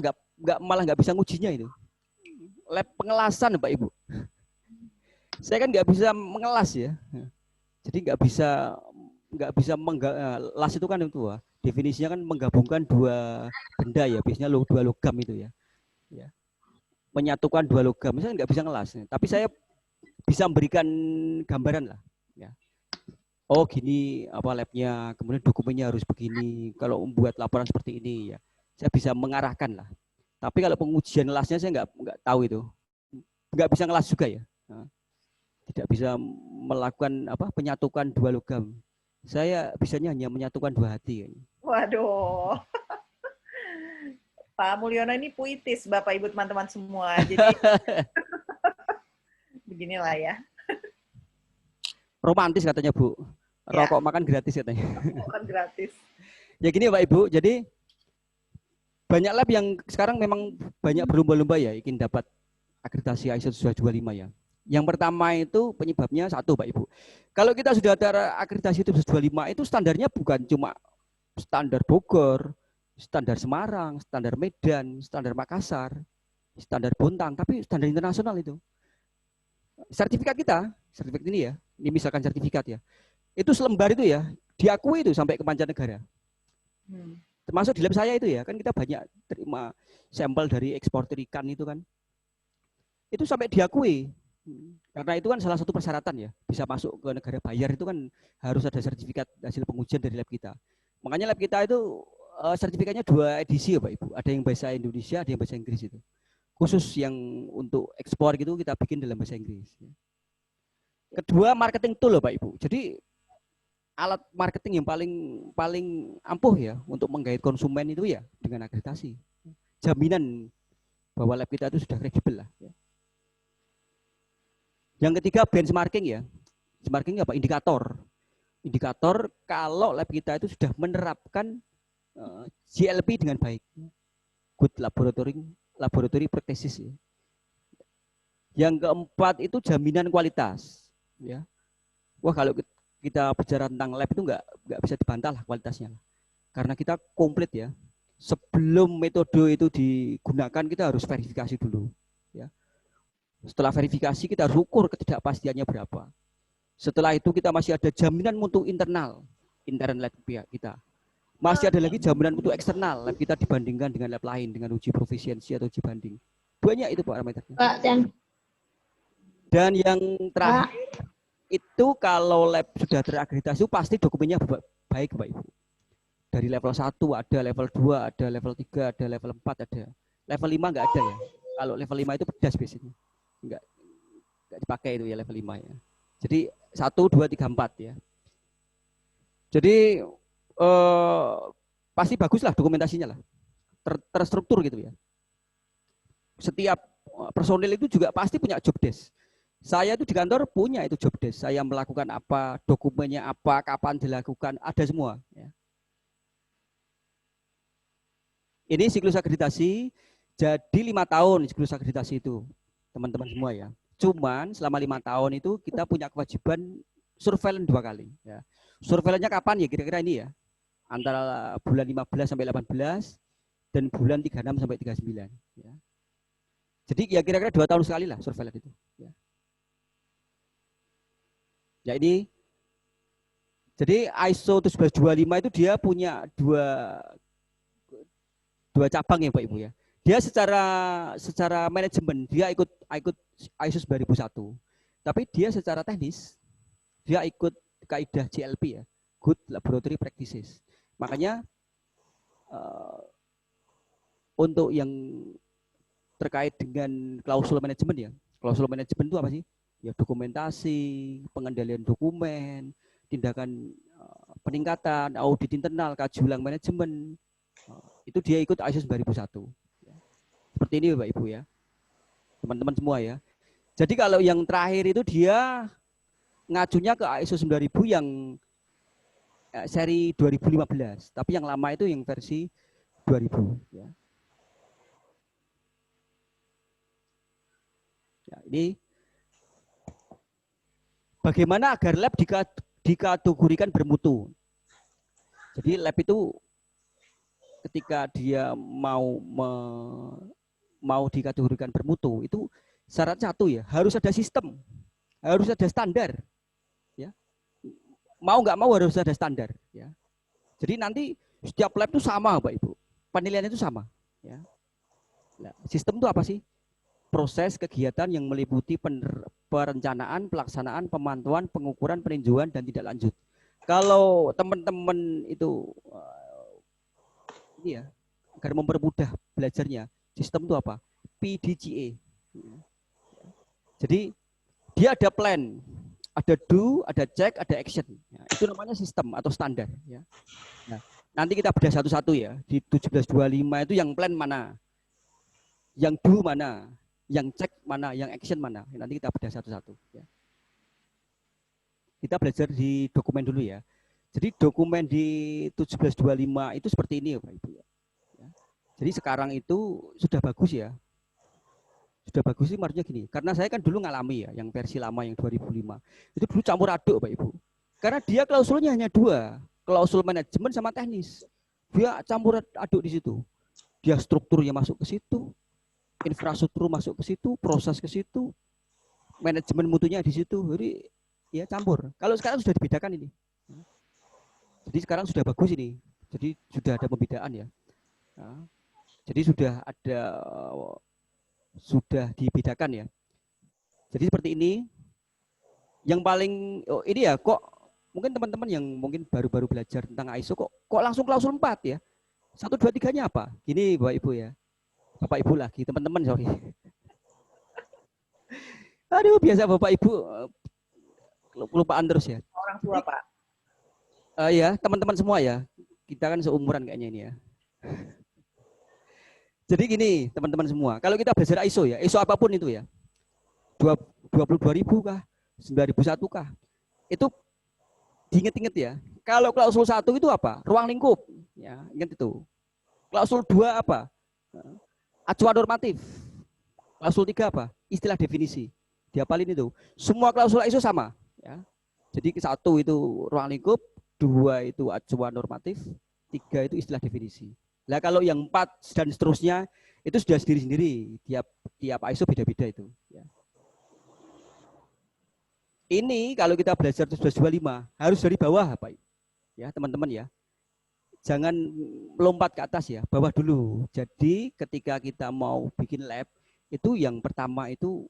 nggak bisa ngujinya itu. Lab pengelasan Pak Ibu. Saya kan nggak bisa mengelas ya. Jadi nggak bisa las itu kan itu definisinya kan menggabungkan 2 benda ya, biasanya 2 logam itu ya. Ya. Menyatukan 2 logam, saya nggak bisa ngelas, tapi saya bisa memberikan gambaran lah. Ya. Oh gini labnya, kemudian dokumennya harus begini. Kalau membuat laporan seperti ini ya, saya bisa mengarahkan lah. Tapi kalau pengujian lasnya saya nggak tahu itu, nggak bisa ngelas juga ya. Nah, tidak bisa melakukan penyatukan 2 logam. Saya bisanya hanya menyatukan 2 hati. Waduh. Pak Mulyono ini puitis, Bapak Ibu teman-teman semua. Jadi beginilah ya. Romantis katanya Bu. Rokok makan gratis katanya. Makan gratis. Ya gini Pak Ibu, jadi banyak lab yang sekarang memang banyak berlomba-lomba ya ingin dapat akreditasi ISO 25 ya. Yang pertama itu penyebabnya 1 Pak Ibu. Kalau kita sudah ada akreditasi itu 25 itu standarnya bukan cuma standar Bogor, standar Semarang, standar Medan, standar Makassar, standar Bontang, tapi standar internasional itu. Sertifikat ini ya, ini misalkan sertifikat ya, itu selembar itu ya, diakui itu sampai ke mancanegara. Termasuk di lab saya itu ya, kan kita banyak terima sampel dari eksportir ikan itu kan. Itu sampai diakui. Karena itu kan salah satu persyaratan ya, bisa masuk ke negara bayar itu kan harus ada sertifikat hasil pengujian dari lab kita. Makanya lab kita itu sertifikatnya 2 edisi ya Pak Ibu. Ada yang bahasa Indonesia, ada yang bahasa Inggris itu. Khusus yang untuk ekspor gitu kita bikin dalam bahasa Inggris. Kedua marketing tool Pak Ibu. Jadi alat marketing yang paling ampuh ya untuk menggait konsumen itu ya dengan akreditasi. Jaminan bahwa lab kita itu sudah kredibel lah. Yang ketiga benchmarking ya. Benchmarking apa? Indikator. Indikator kalau lab kita itu sudah menerapkan GLP dengan baik. Good laboratory practices ya. Yang keempat itu jaminan kualitas ya. Wah kalau kita bicara tentang lab itu nggak bisa dibantah lah kualitasnya. Karena kita komplit ya. Sebelum metode itu digunakan kita harus verifikasi dulu. Ya. Setelah verifikasi kita harus ukur ketidakpastiannya berapa. Setelah itu kita masih ada jaminan mutu internal lab pihak kita. Masih ada lagi jaminan mutu eksternal lab kita dibandingkan dengan lab lain dengan uji profisiensi atau uji banding. Banyak itu parameternya. Pak, Dan yang terakhir itu kalau lab sudah terakreditasi pasti dokumennya baik Bapak Ibu. Dari level 1 ada, level 2 ada, level 3 ada, level 4 ada. Level 5 enggak ada ya. Kalau level 5 itu pedas biasanya. Enggak dipakai itu ya level 5 ya. Jadi 1, 2, 3, 4 ya. Jadi pasti baguslah dokumentasinya lah. Terstruktur gitu ya. Setiap personil itu juga pasti punya job desk. Saya itu di kantor punya itu job desk. Saya melakukan apa, dokumennya apa, kapan dilakukan, ada semua. Ya. Ini siklus akreditasi, jadi 5 tahun siklus akreditasi itu, teman-teman semua ya. Cuman selama 5 tahun itu kita punya kewajiban surveillance 2 kali. Ya. Surveillance-nya kapan ya kira-kira ini ya? Antara bulan 15 sampai 18 dan bulan 36 sampai 39. Ya. Jadi ya kira-kira 2 tahun sekali lah surveillance itu. Ya. Ya ini, jadi ISO 17225 itu dia punya dua cabang ya Pak Ibu ya. Dia secara manajemen dia ikut ISO 9001. Tapi dia secara teknis dia ikut kaidah GLP ya, Good Laboratory Practices. Makanya untuk yang terkait dengan klausul manajemen ya. Klausul manajemen itu apa sih? Ya dokumentasi, pengendalian dokumen, tindakan peningkatan, audit internal, kaji ulang manajemen. Itu dia ikut ISO 9001. Seperti ini Bapak Ibu ya. Teman-teman semua ya. Jadi kalau yang terakhir itu dia ngacunya ke ISO 9000 yang seri 2015. Tapi yang lama itu yang versi 2000 ya. Ya, ini bagaimana agar lab dikategorikan bermutu. Jadi lab itu ketika dia mau dikategorikan bermutu itu syarat satu ya, harus ada sistem, harus ada standar, ya. Mau nggak mau harus ada standar, ya. Jadi nanti setiap lab itu sama, Bapak Ibu, penilaian itu sama, ya. Nah, sistem itu apa sih? Proses kegiatan yang meliputi perencanaan, pelaksanaan, pemantauan, pengukuran, peninjauan dan tidak lanjut. Kalau teman-teman itu ini ya, agar mempermudah belajarnya, sistem itu apa? PDCA. Jadi dia ada plan, ada do, ada check, ada action. Ya, itu namanya sistem atau standar. Ya. Nah, nanti kita bedah satu-satu ya. Di 1725 itu yang plan mana, yang do mana, yang check mana, yang action mana. Nanti kita bedah satu-satu. Ya. Kita belajar di dokumen dulu ya. Jadi dokumen di 1725 itu seperti ini ya Pak Ibu. Ya. Jadi sekarang itu sudah bagus ya. Sudah bagus sih maksudnya gini. Karena saya kan dulu ngalami ya yang versi lama yang 2005. Itu dulu campur aduk Pak Ibu. Karena dia klausulnya hanya 2. Klausul manajemen sama teknis. Dia campur aduk di situ. Dia strukturnya masuk ke situ. Infrastruktur masuk ke situ. Proses ke situ. Manajemen mutunya di situ. Jadi ya campur. Kalau sekarang sudah dibedakan ini. Jadi sekarang sudah bagus ini. Jadi sudah ada pembedaan ya. Nah, jadi sudah dibedakan ya. Jadi seperti ini. Yang paling ini ya kok mungkin teman-teman yang mungkin baru-baru belajar tentang ISO kok langsung klausul 4 ya. 1 2 3-nya apa? Gini Bapak Ibu ya. Bapak Ibu lagi, teman-teman sorry. Aduh biasa Bapak Ibu kelupaan terus ya. Orang tua Pak. Ya, teman-teman semua ya. Kita kan seumuran kayaknya ini ya. Jadi gini, teman-teman semua. Kalau kita belajar ISO ya, ISO apapun itu ya. 22.000 kah? 9.001 kah? Itu diinget-inget ya. Kalau klausul 1 itu apa? Ruang lingkup. Ya, ingat itu. Klausul 2 apa? Acuan normatif. Klausul 3 apa? Istilah definisi. Diapalin itu. Semua klausul ISO sama. Ya. Jadi 1 itu ruang lingkup. 2 itu acuan normatif, 3 itu istilah definisi. Nah kalau yang 4 dan seterusnya itu sudah sendiri-sendiri, tiap ISO beda-beda itu. Ya. Ini kalau kita belajar 1725 harus dari bawah, Pak. Ya teman-teman ya. Jangan lompat ke atas ya, bawah dulu. Jadi ketika kita mau bikin lab, itu yang pertama itu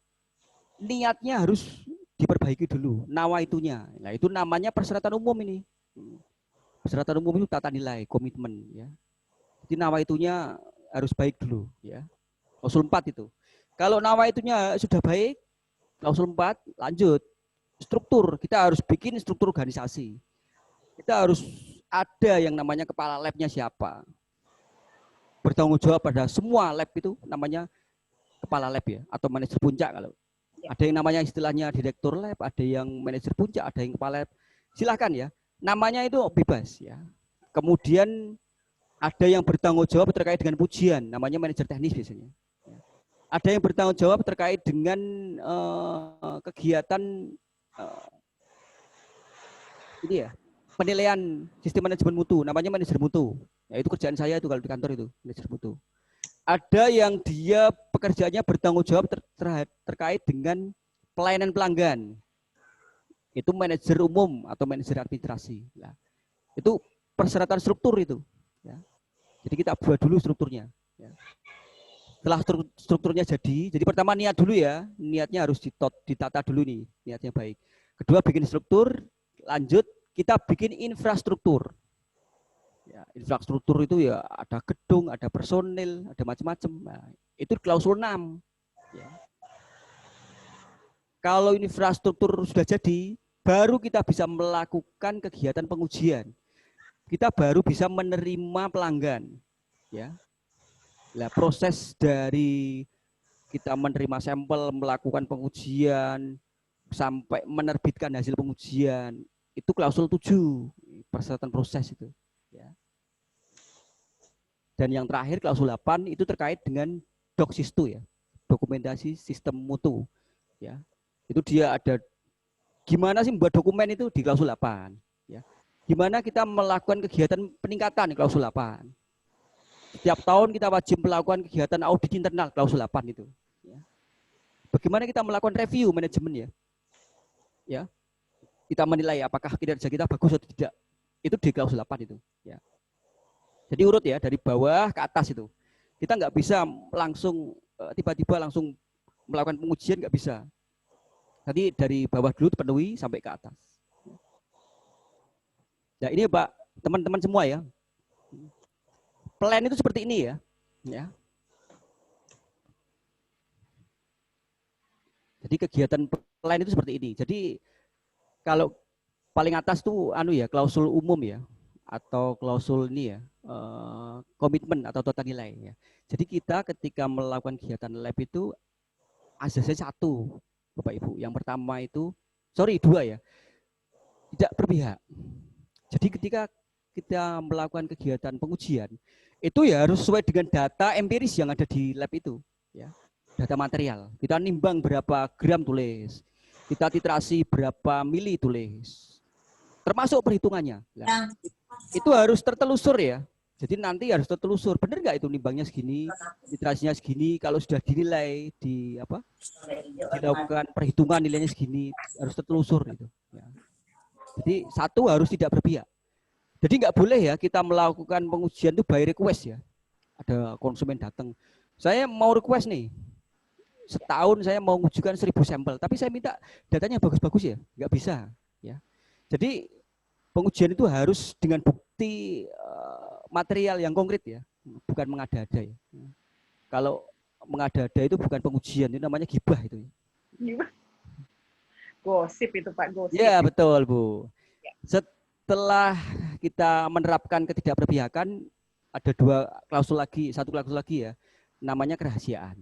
niatnya harus diperbaiki dulu, nawaitunya. Nah itu namanya persyaratan umum ini. Persyaratan umum itu tata nilai, komitmen ya. Jadi nawaitunya harus baik dulu ya. Klausul 4 itu. Kalau nawaitunya sudah baik, klausul 4 lanjut. Struktur, kita harus bikin struktur organisasi. Kita harus ada yang namanya kepala labnya siapa. Bertanggung jawab pada semua lab itu namanya kepala lab ya, atau manajer puncak kalau. Ada yang namanya istilahnya direktur lab, ada yang manajer puncak, ada yang kepala lab. Silahkan ya, namanya itu bebas ya. Kemudian ada yang bertanggung jawab terkait dengan pujian, namanya manajer teknis biasanya. Ada yang bertanggung jawab terkait dengan kegiatan ini ya, penilaian sistem manajemen mutu, namanya manajer mutu. Ya, itu kerjaan saya itu kalau di kantor itu, manajer mutu. Ada yang dia pekerjaannya bertanggung jawab terkait dengan pelayanan pelanggan. Itu manajer umum atau manajer administrasi. Nah, itu persyaratan struktur itu. Ya. Jadi kita buat dulu strukturnya. Ya. Setelah strukturnya jadi pertama niat dulu ya. Niatnya harus ditata dulu nih, niatnya baik. Kedua bikin struktur, lanjut kita bikin infrastruktur. Ya, infrastruktur itu ya ada gedung, ada personil, ada macam-macam. Nah, itu klausul 6. Ya. Kalau infrastruktur sudah jadi, baru kita bisa melakukan kegiatan pengujian. Kita baru bisa menerima pelanggan. Ya. Nah, proses dari kita menerima sampel, melakukan pengujian, sampai menerbitkan hasil pengujian, itu klausul 7, persyaratan proses itu. Ya. Dan yang terakhir klausul 8 itu terkait dengan doksistu ya, dokumentasi sistem mutu. Ya. Itu dia ada gimana sih membuat dokumen itu di klausul 8. Ya. Gimana kita melakukan kegiatan peningkatan di klausul 8. Setiap tahun kita wajib melakukan kegiatan audit internal klausul 8 itu. Ya. Bagaimana kita melakukan review manajemen ya. Ya. Kita menilai apakah kinerja kita bagus atau tidak. Itu di klausul 8 itu. Ya. Jadi urut ya, dari bawah ke atas itu. Kita nggak bisa langsung, tiba-tiba langsung melakukan pengujian, nggak bisa. Tadi dari bawah dulu dipenuhi sampai ke atas. Nah ini Pak, teman-teman semua ya. Plan itu seperti ini ya. Ya. Jadi kegiatan plan itu seperti ini. Jadi kalau paling atas tuh klausul umum ya, atau klausul ini ya, komitmen atau tata nilai ya. Jadi kita ketika melakukan kegiatan lab itu asasnya 1, Bapak Ibu. Yang pertama itu, 2 ya, tidak berpihak. Jadi ketika kita melakukan kegiatan pengujian, itu ya harus sesuai dengan data empiris yang ada di lab itu, ya. Data material. Kita nimbang berapa gram tulis, kita titrasi berapa mili tulis, termasuk perhitungannya. Nah, itu harus tertelusur ya. Jadi nanti harus tertelusur, benar nggak itu nimbangnya segini, titrasinya segini, kalau sudah dinilai dilakukan perhitungan nilainya segini, harus tertelusur itu. Ya. Jadi 1 harus tidak berpihak. Jadi nggak boleh ya kita melakukan pengujian itu by request ya. Ada konsumen datang, saya mau request nih, setahun saya mau mengujikan 1000 sampel, tapi saya minta datanya bagus-bagus ya, nggak bisa. Ya. Jadi pengujian itu harus dengan bukti material yang konkret ya, bukan mengada-ada ya. Kalau mengada-ada itu bukan pengujian, itu namanya gibah itu. Gibah. Gosip itu Pak, gosip. Ya betul Bu. Setelah kita menerapkan ketidakberpihakan, ada 2 klausul lagi, 1 klausul lagi ya, namanya kerahasiaan.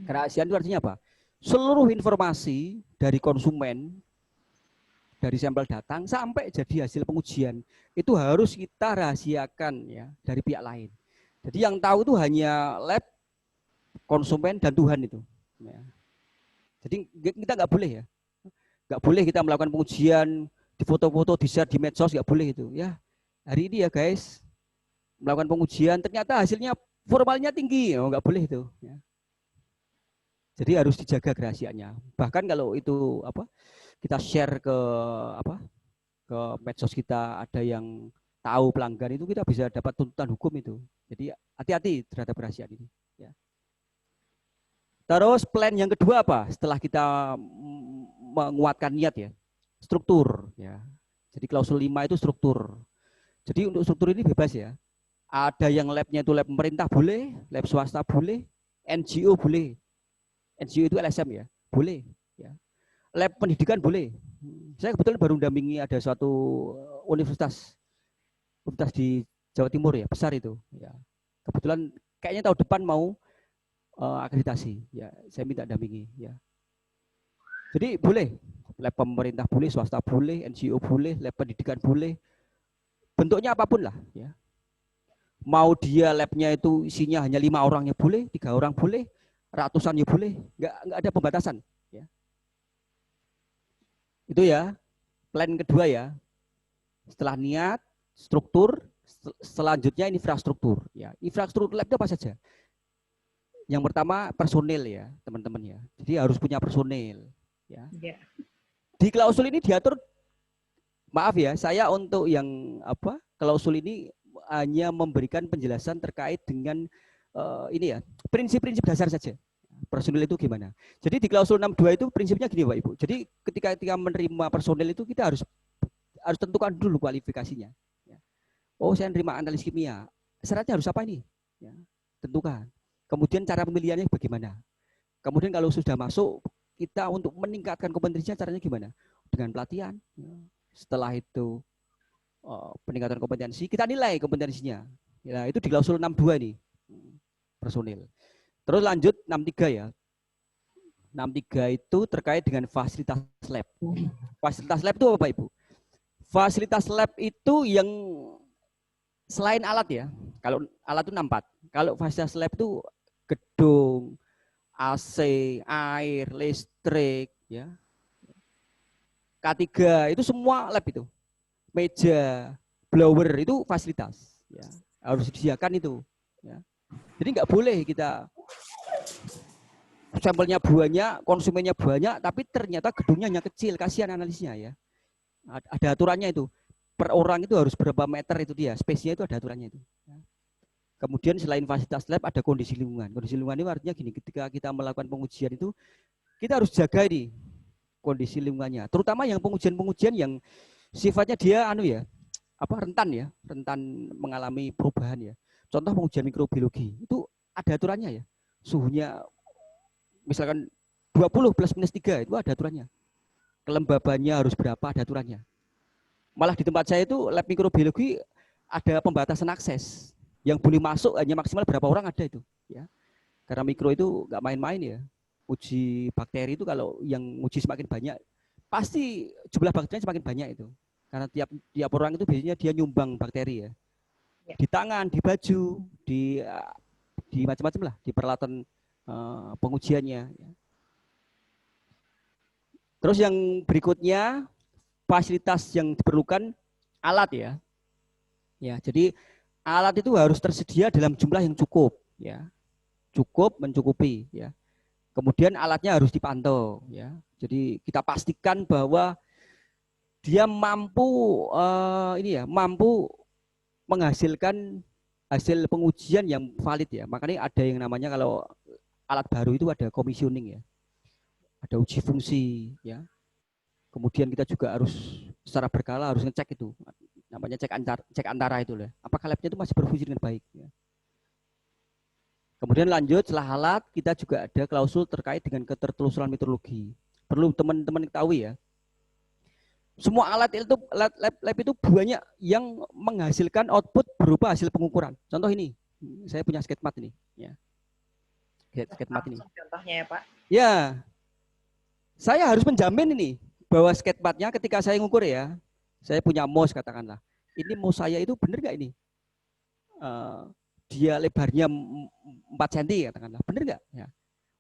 Kerahasiaan itu artinya apa? Seluruh informasi dari konsumen, dari sampel datang sampai jadi hasil pengujian, itu harus kita rahasiakan ya dari pihak lain. Jadi yang tahu itu hanya lab, konsumen, dan Tuhan itu. Ya. Jadi kita nggak boleh ya, nggak boleh kita melakukan pengujian, di foto-foto, di share di medsos, nggak boleh itu. Ya hari ini ya guys, melakukan pengujian, ternyata hasilnya formalnya tinggi, oh nggak boleh itu. Ya. Jadi harus dijaga kerahasiaannya. Bahkan kalau itu kita share ke ke medsos kita, ada yang tahu pelanggan itu, kita bisa dapat tuntutan hukum itu. Jadi hati-hati terhadap kerahasiaan ini. Ya. Terus plan yang kedua apa? Setelah kita menguatkan niat ya, struktur. Ya. Jadi klausul 5 itu struktur. Jadi untuk struktur ini bebas ya. Ada yang labnya itu lab pemerintah boleh, lab swasta boleh, NGO boleh. NGO itu LSM ya, boleh. Ya. Lab pendidikan boleh. Saya kebetulan baru mendampingi ada suatu universitas di Jawa Timur ya, besar itu. Ya. Kebetulan kayaknya tahun depan mau akreditasi. Ya, saya minta dampingi. Ya. Jadi boleh, lab pemerintah boleh, swasta boleh, NGO boleh, lab pendidikan boleh. Bentuknya apapun lah. Ya. Mau dia labnya itu isinya hanya 5 orangnya boleh, 3 orang boleh, ratusannya boleh, nggak ada pembatasan. Ya. Itu ya, plan kedua ya. Setelah niat, struktur, selanjutnya infrastruktur. Ya, infrastruktur lab itu apa saja? Yang pertama personil ya, teman-teman ya. Jadi harus punya personil. Ya. Yeah. Di klausul ini diatur, maaf ya, saya untuk yang klausul ini hanya memberikan penjelasan terkait dengan ini ya, prinsip-prinsip dasar saja. Personil itu gimana? Jadi di klausul 62 itu prinsipnya gini Pak Ibu. Jadi ketika menerima personil itu kita harus tentukan dulu kualifikasinya. Ya. Oh, saya menerima analis kimia. Syaratnya harus apa ini? Ya, tentukan. Kemudian cara pemilihannya bagaimana? Kemudian kalau sudah masuk, kita untuk meningkatkan kompetensinya caranya gimana? Dengan pelatihan. Ya. Setelah itu peningkatan kompetensi, kita nilai kompetensinya. Ya, itu di klausul 62 nih. Personil. Terus lanjut 63 ya. 63 itu terkait dengan fasilitas lab. Fasilitas lab itu apa Pak Ibu? Fasilitas lab itu yang selain alat ya. Kalau alat itu 64. Kalau fasilitas lab itu gedung, AC, air, listrik, ya. K3 itu semua lab itu. Meja, blower itu fasilitas. Ya. Harus disediakan itu. Ya. Jadi nggak boleh kita sampelnya banyak, konsumennya banyak, tapi ternyata gedungnya hanya kecil, kasihan analisnya ya. Ada aturannya itu. Per orang itu harus berapa meter itu dia, space-nya itu ada aturannya itu. Kemudian selain fasilitas lab ada kondisi lingkungan. Kondisi lingkungan itu artinya gini, ketika kita melakukan pengujian itu, kita harus jaga ini kondisi lingkungannya. Terutama yang pengujian-pengujian yang sifatnya dia rentan mengalami perubahan ya. Contoh pengujian mikrobiologi itu ada aturannya ya. Suhunya misalkan 20 plus minus 3 itu ada aturannya. Kelembabannya harus berapa ada aturannya. Malah di tempat saya itu lab mikrobiologi ada pembatasan akses. Yang boleh masuk hanya maksimal berapa orang ada itu. Ya. Karena mikro itu nggak main-main ya. Uji bakteri itu kalau yang uji semakin banyak, pasti jumlah bakterinya semakin banyak itu. Karena tiap orang itu biasanya dia nyumbang bakteri ya. Di tangan, di baju, di macam-macam lah, di peralatan pengujiannya. Terus yang berikutnya fasilitas yang diperlukan alat ya. Ya, jadi alat itu harus tersedia dalam jumlah yang cukup ya. Cukup mencukupi ya. Kemudian alatnya harus dipantau ya. Jadi kita pastikan bahwa dia mampu mampu menghasilkan hasil pengujian yang valid ya. Makanya ada yang namanya kalau alat baru itu ada commissioning ya. Ada uji fungsi ya. Kemudian kita juga harus secara berkala harus ngecek itu. Namanya cek antara itu lah. Apakah labnya itu masih berfungsi dengan baik ya. Kemudian lanjut setelah alat kita juga ada klausul terkait dengan ketertelusuran metrologi. Perlu teman-teman ketahui ya. Semua alat lab itu banyak yang menghasilkan output berupa hasil pengukuran. Contoh ini, saya punya sketmat ini. Ya. Sketmat ini. Contohnya ya Pak. Ya, saya harus menjamin ini bahwa sketmatnya ketika saya ngukur ya, saya punya mouse katakanlah. Ini mouse saya itu benar nggak ini? Dia lebarnya 4 cm katakanlah, benar nggak? Ya.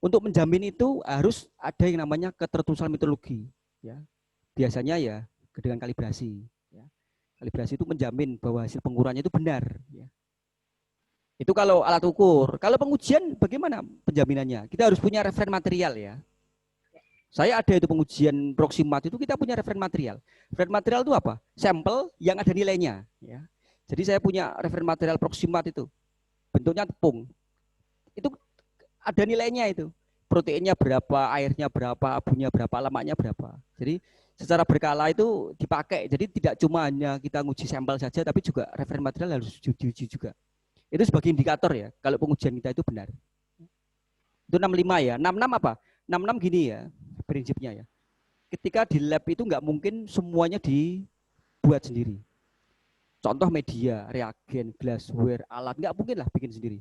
Untuk menjamin itu harus ada yang namanya ketertulisan metrologi. Ya. Biasanya ya dengan kalibrasi. Ya. Kalibrasi itu menjamin bahwa hasil pengukurannya itu benar. Ya. Itu kalau alat ukur. Kalau pengujian bagaimana penjaminannya? Kita harus punya referen material ya. Saya ada itu pengujian proximat itu kita punya referen material. Referen material itu apa? Sampel yang ada nilainya. Ya. Jadi saya punya referen material proximat itu. Bentuknya tepung. Itu ada nilainya itu. Proteinnya berapa, airnya berapa, abunya berapa, lemaknya berapa. Jadi secara berkala itu dipakai. Jadi tidak cuma hanya kita nguji sampel saja, tapi juga referen material harus diuji juga. Itu sebagai indikator ya, kalau pengujian kita itu benar. Itu 65 ya. 66 apa? 66 gini ya, prinsipnya ya. Ketika di lab itu nggak mungkin semuanya dibuat sendiri. Contoh media, reagen, glassware, alat, nggak mungkin lah bikin sendiri.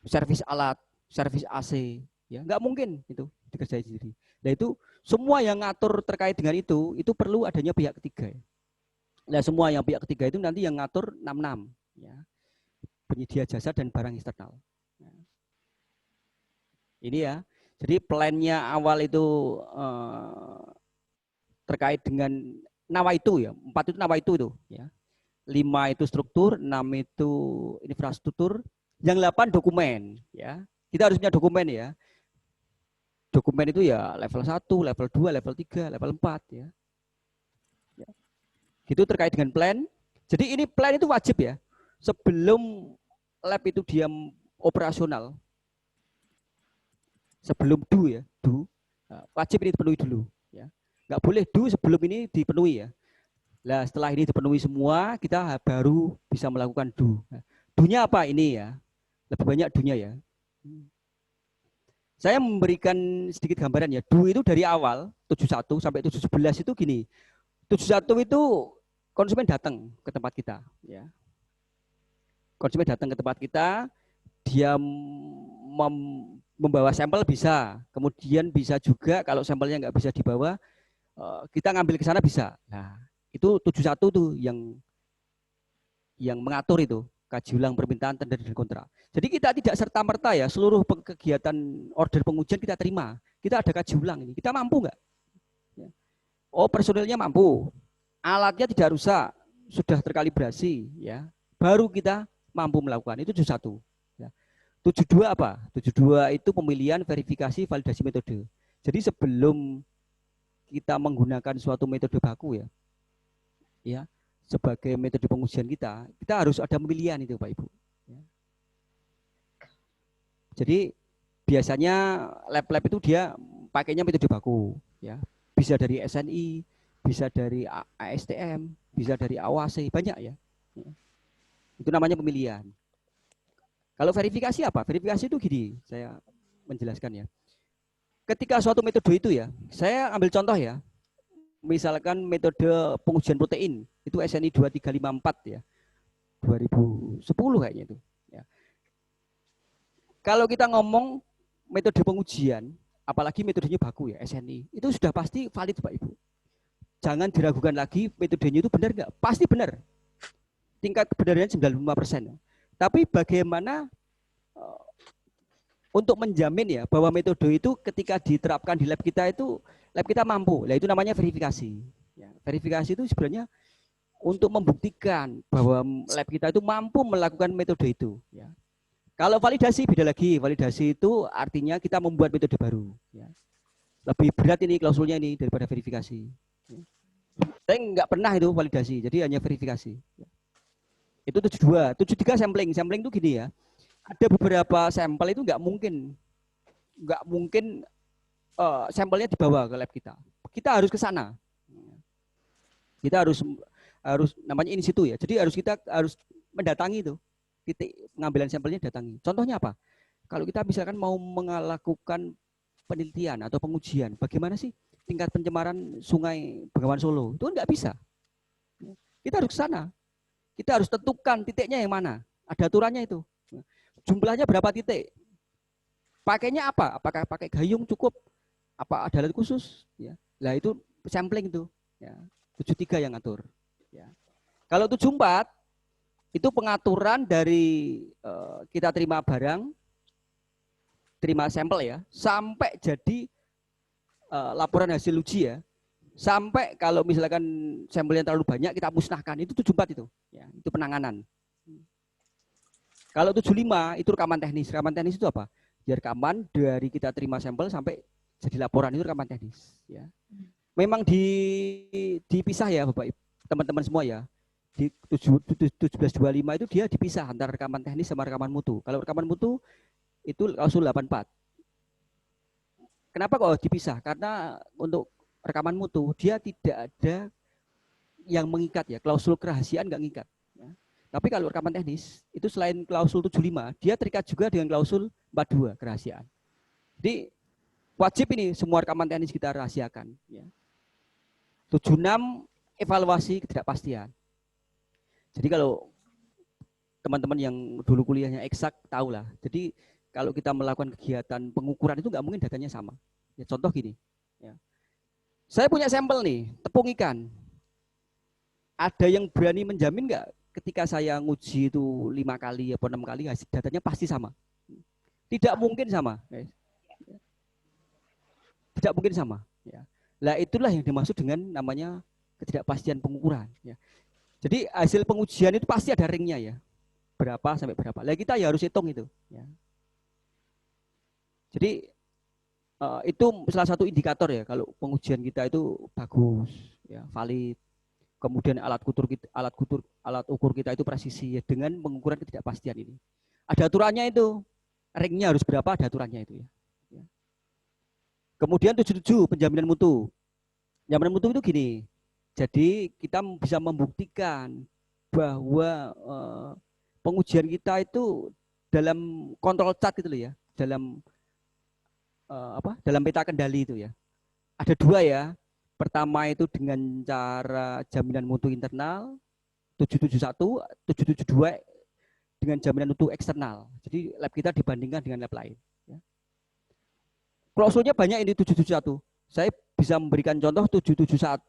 Servis alat, servis AC, ya nggak mungkin itu dikerjain sendiri. Nah itu semua yang ngatur terkait dengan itu perlu adanya pihak ketiga. Ya. Nah semua yang pihak ketiga itu nanti yang ngatur 66. Ya. Penyedia jasa dan barang eksternal. Ini ya, jadi plannya awal itu terkait dengan nawaitu ya, 4 itu nawaitu itu ya. 5 itu struktur, 6 itu infrastruktur, yang 8 dokumen ya. Kita harus punya dokumen ya. Dokumen itu ya level 1, level 2, level 3, level 4 ya. Itu terkait dengan plan. Jadi ini plan itu wajib ya. Sebelum lab itu dia operasional, sebelum wajib ini dipenuhi dulu. Ya. Nggak boleh sebelum ini dipenuhi ya. Nah setelah ini dipenuhi semua, kita baru bisa melakukan Nah, do-nya apa ini ya? Lebih banyak do-nya ya. Saya memberikan sedikit gambaran ya. Do itu dari awal 71 sampai 711 itu gini. 71 itu konsumen datang ke tempat kita ya. Konsumen datang ke tempat kita, dia membawa sampel bisa, kemudian bisa juga kalau sampelnya nggak bisa dibawa, kita ngambil ke sana bisa. Nah, itu 71 tuh yang mengatur itu, kaji ulang permintaan tender dan kontrak. Jadi kita tidak serta-merta ya seluruh kegiatan order pengujian kita terima. Kita ada kaji ulang ini. Kita mampu nggak? Oh, personilnya mampu. Alatnya tidak rusak, sudah terkalibrasi ya. Baru kita mampu melakukan itu 71. Ya. 72 apa? 72 itu pemilihan, verifikasi, validasi metode. Jadi sebelum kita menggunakan suatu metode baku ya sebagai metode pengujian kita harus ada pemilihan itu Pak Ibu. Ya. Jadi biasanya lab-lab itu dia pakainya metode baku, ya bisa dari SNI, bisa dari ASTM, bisa dari AWASE, banyak ya. Itu namanya pemilihan. Kalau verifikasi apa? Verifikasi itu gini, saya menjelaskan ya. Ketika suatu metode itu ya, saya ambil contoh ya. Misalkan metode pengujian protein, itu SNI 2354 ya. 2010 kayaknya itu. Ya. Kalau kita ngomong metode pengujian, apalagi metodenya baku ya, SNI, itu sudah pasti valid Pak Ibu. Jangan diragukan lagi metodenya itu benar nggak? Pasti benar. Tingkat kebenarannya 95%. Tapi bagaimana untuk menjamin ya bahwa metode itu ketika diterapkan di lab kita itu lab kita mampu. Nah itu namanya verifikasi. Ya, verifikasi itu sebenarnya untuk membuktikan bahwa lab kita itu mampu melakukan metode itu. Ya. Kalau validasi beda lagi. Validasi itu artinya kita membuat metode baru. Ya. Lebih berat ini klausulnya ini daripada verifikasi. Ya. Saya nggak pernah itu validasi, jadi hanya verifikasi. Ya. Itu 72, 73 sampling. Sampling itu gini ya. Ada beberapa sampel itu nggak mungkin sampelnya dibawa ke lab kita. Kita harus ke sana. Kita harus namanya in situ ya. Jadi kita harus mendatangi itu. Titik pengambilan sampelnya datangi. Contohnya apa? Kalau kita misalkan mau melakukan penelitian atau pengujian, bagaimana sih tingkat pencemaran sungai Bengawan Solo? Itu nggak bisa. Kita harus ke sana. Kita harus tentukan titiknya yang mana. Ada aturannya itu. Jumlahnya berapa titik? Pakainya apa? Apakah pakai gayung cukup? Apa ada alat khusus? Ya. Nah itu sampling itu. Ya. 73 yang ngatur. Ya. Kalau 74 itu pengaturan dari kita terima barang, terima sampel ya, sampai jadi laporan hasil uji ya. Sampai kalau misalkan sampelnya terlalu banyak kita musnahkan, itu 74 itu. Ya, itu penanganan. Kalau 75 itu rekaman teknis. Rekaman teknis itu apa? Ya rekaman dari kita terima sampel sampai jadi laporan, itu rekaman teknis. Ya. Memang dipisah ya Bapak Ibu, teman-teman semua ya. Di 1725 itu dia dipisah antara rekaman teknis sama rekaman mutu. Kalau rekaman mutu itu klausul 84. Kenapa kok dipisah? Karena untuk rekaman mutu dia tidak ada yang mengikat ya, klausul kerahasiaan nggak ngikat. Ya. Tapi kalau rekaman teknis itu selain klausul 75, dia terikat juga dengan klausul 42 kerahasiaan. Jadi wajib ini semua rekaman teknis kita rahasiakan. Ya. 76 evaluasi ketidakpastian. Jadi kalau teman-teman yang dulu kuliahnya eksak tahulah. Jadi kalau kita melakukan kegiatan pengukuran itu nggak mungkin datanya sama. Ya, contoh gini. Ya. Saya punya sampel nih, tepung ikan. Ada yang berani menjamin nggak ketika saya nguji itu 5 kali atau 6 kali datanya pasti sama? Tidak mungkin sama. Tidak mungkin sama. Ya. Lah itulah yang dimaksud dengan namanya ketidakpastian pengukuran. Ya. Jadi hasil pengujian itu pasti ada ringnya ya. Berapa sampai berapa. Lah kita ya harus hitung itu. Ya. Jadi itu salah satu indikator ya kalau pengujian kita itu bagus, ya, valid. Kemudian alat ukur kita itu presisi ya, dengan pengukuran ketidakpastian ini. Ada aturannya itu. Ringnya harus berapa, ada aturannya itu ya. Ya. Kemudian 77 penjaminan mutu. Penjaminan mutu itu gini. Jadi kita bisa membuktikan bahwa pengujian kita itu dalam kontrol chart gitu loh ya, dalam dalam peta kendali itu ya. Ada 2 ya. Pertama itu dengan cara jaminan mutu internal 771, 772 dengan jaminan mutu eksternal. Jadi lab kita dibandingkan dengan lab lain. Ya. Klausulnya banyak ini 771. Saya bisa memberikan contoh 771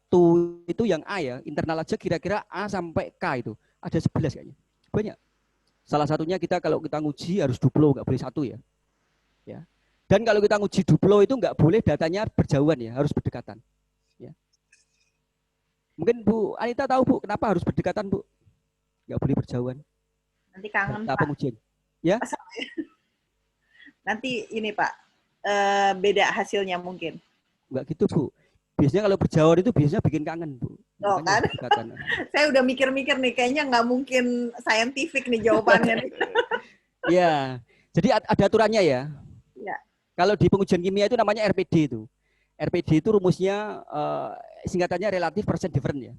itu yang A ya, internal aja kira-kira A sampai K itu. Ada 11 kayaknya. Banyak. Salah satunya kita kalau kita nguji harus duplo, nggak boleh 1 ya. Ya. Dan kalau kita nguji duplo itu nggak boleh datanya berjauhan ya, harus berdekatan. Ya. Mungkin Bu Anita tahu Bu, kenapa harus berdekatan Bu? Nggak boleh berjauhan. Nanti kangen data Pak. pengujian. Ya? Nanti ini Pak, beda hasilnya mungkin. Enggak gitu Bu. Biasanya kalau berjauhan itu biasanya bikin kangen Bu. Oh kan? Saya udah mikir-mikir nih, kayaknya nggak mungkin saintifik nih jawabannya. Ya, jadi ada aturannya ya. Ya. Kalau di pengujian kimia itu namanya RPD itu. RPD itu rumusnya singkatannya relatif persen different ya.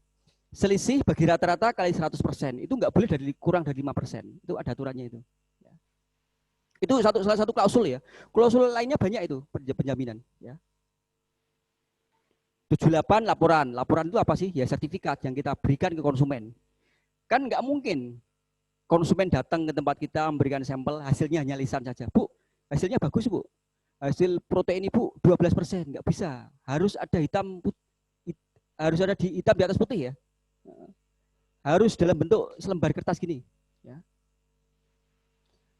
Selisih bagi rata-rata kali 100%. Itu nggak boleh kurang dari 5%. Itu ada aturannya itu. Ya. Itu salah satu klausul ya. Klausul lainnya banyak itu penjaminan. Ya. 78 laporan. Laporan itu apa sih? Ya sertifikat yang kita berikan ke konsumen. Kan nggak mungkin konsumen datang ke tempat kita memberikan sampel, hasilnya hanya lisan saja. Bu, hasilnya bagus Bu. Hasil protein Ibu 12%, nggak bisa. Harus ada harus ada di hitam di atas putih ya. Harus dalam bentuk selembar kertas gini. Ya.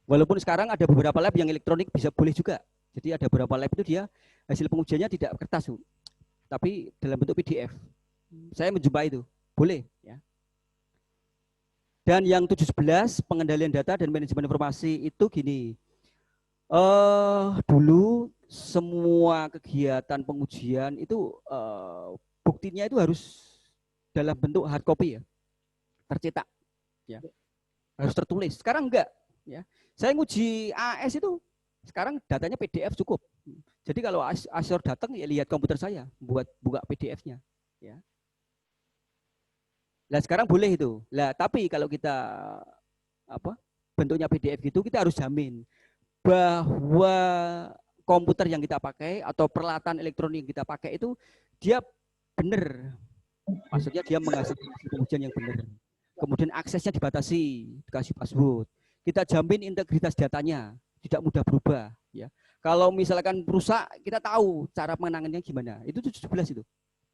Walaupun sekarang ada beberapa lab yang elektronik bisa boleh juga. Jadi ada beberapa lab itu dia hasil pengujiannya tidak kertas Bu, tapi dalam bentuk PDF. Saya menjumpai itu, boleh. Ya. Dan yang 711 pengendalian data dan manajemen informasi itu gini. Dulu semua kegiatan pengujian itu buktinya itu harus dalam bentuk hard copy ya, tercetak, ya, harus tertulis. Sekarang enggak, ya. Saya nguji AS itu sekarang datanya PDF cukup. Jadi kalau asesor datang ya lihat komputer saya, buka PDF-nya, ya. Nah sekarang boleh itu. Lah tapi kalau kita bentuknya PDF gitu kita harus jamin bahwa komputer yang kita pakai atau peralatan elektronik yang kita pakai itu dia benar. Maksudnya dia menghasilkan pengujian yang benar. Kemudian aksesnya dibatasi, dikasih password. Kita jamin integritas datanya, tidak mudah berubah. Ya. Kalau misalkan rusak, kita tahu cara menangannya gimana. Itu 17 itu,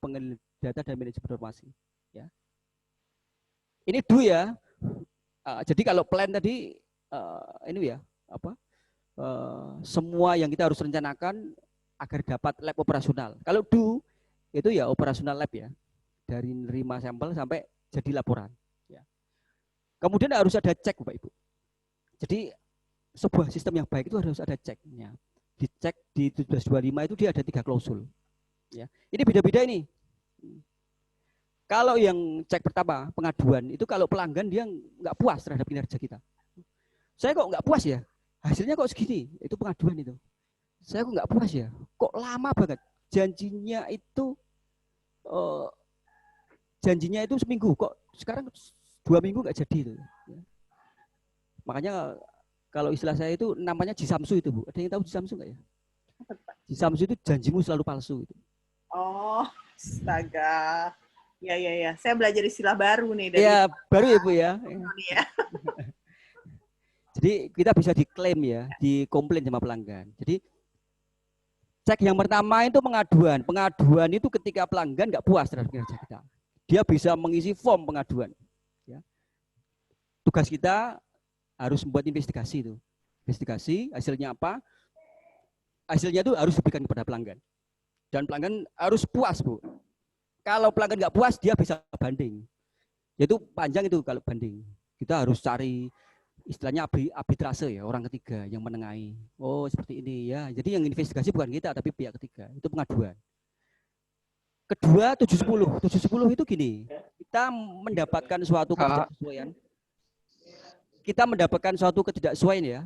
pengendalian data dan manajemen informasi. Ya. Ini ya. Jadi kalau plan tadi, ini ya, semua yang kita harus rencanakan agar dapat lab operasional. Kalau itu ya operasional lab ya, dari nerima sampel sampai jadi laporan. Ya. Kemudian harus ada cek Bapak Ibu. Jadi sebuah sistem yang baik itu harus ada ceknya. Dicek di 1725 itu dia ada 3 klausul. Ya. Ini beda-beda ini. Kalau yang cek pertama, pengaduan, itu kalau pelanggan dia nggak puas terhadap kinerja kita. Saya kok nggak puas ya? Hasilnya kok segini? Itu pengaduan itu. Saya kok nggak puas ya? Kok lama banget? Janjinya itu seminggu, kok sekarang 2 minggu nggak jadi itu. Ya. Makanya kalau istilah saya itu namanya jisamsu itu, Bu. Ada yang tahu jisamsu nggak ya? Jisamsu itu janjimu selalu palsu itu. Oh, astaga. Ya. Saya belajar istilah baru nih dari Iya, baru ya, Bu ya. ya. Jadi kita bisa diklaim ya, dikomplain sama pelanggan. Jadi cek yang pertama itu pengaduan. Pengaduan itu ketika pelanggan nggak puas terhadap kinerja kita. Dia bisa mengisi form pengaduan. Ya. Tugas kita harus membuat investigasi itu. Investigasi, hasilnya apa? Hasilnya itu harus diberikan kepada pelanggan. Dan pelanggan harus puas, Bu. Kalau pelanggan nggak puas, dia bisa banding. Yaitu panjang itu kalau banding. Kita harus cari istilahnya arbitrase ya, orang ketiga yang menengahi. Oh, seperti ini ya. Jadi yang investigasi bukan kita, tapi pihak ketiga. Itu pengaduan. Kedua, 710. 710 itu gini. Kita mendapatkan suatu ketidaksesuaian. Kita mendapatkan suatu ketidaksesuaian ya.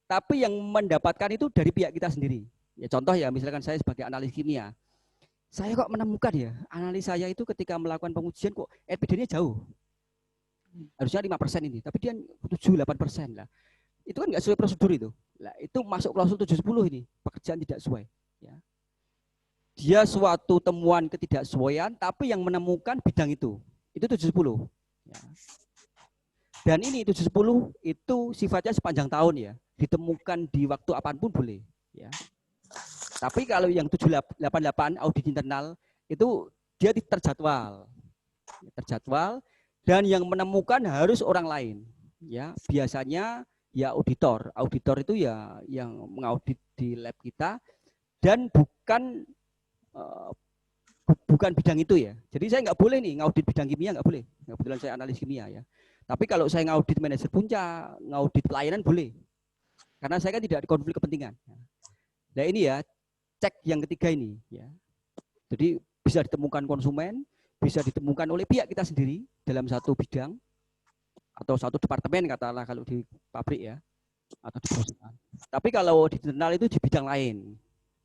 Tapi yang mendapatkan itu dari pihak kita sendiri. Ya contoh ya, misalkan saya sebagai analis kimia. Saya kok menemukan ya, analis saya itu ketika melakukan pengujian kok NPD-nya jauh. Harusnya 5% ini, tapi dia 7-8% lah. Itu kan nggak sesuai prosedur itu. Lah, itu masuk klausul 710 ini, pekerjaan tidak sesuai. Ya. Dia suatu temuan ketidaksesuaian, tapi yang menemukan bidang itu 710. Ya. Dan ini 710 itu sifatnya sepanjang tahun ya, ditemukan di waktu apapun boleh. Ya. Tapi kalau yang 788 audit internal itu dia terjadwal. Terjadwal dan yang menemukan harus orang lain. Ya, biasanya ya auditor. Auditor itu ya yang mengaudit di lab kita dan bukan bidang itu ya. Jadi saya nggak boleh nih ngaudit bidang kimia, nggak boleh. Kebetulan saya analis kimia ya. Tapi kalau saya ngaudit manajer puncak, ngaudit pelayanan boleh. Karena saya kan tidak ada konflik kepentingan. Nah ini ya, cek yang ketiga ini ya. Jadi bisa ditemukan konsumen, bisa ditemukan oleh pihak kita sendiri dalam satu bidang atau satu departemen katakanlah kalau di pabrik ya atau di perusahaan. Tapi kalau audit internal itu di bidang lain.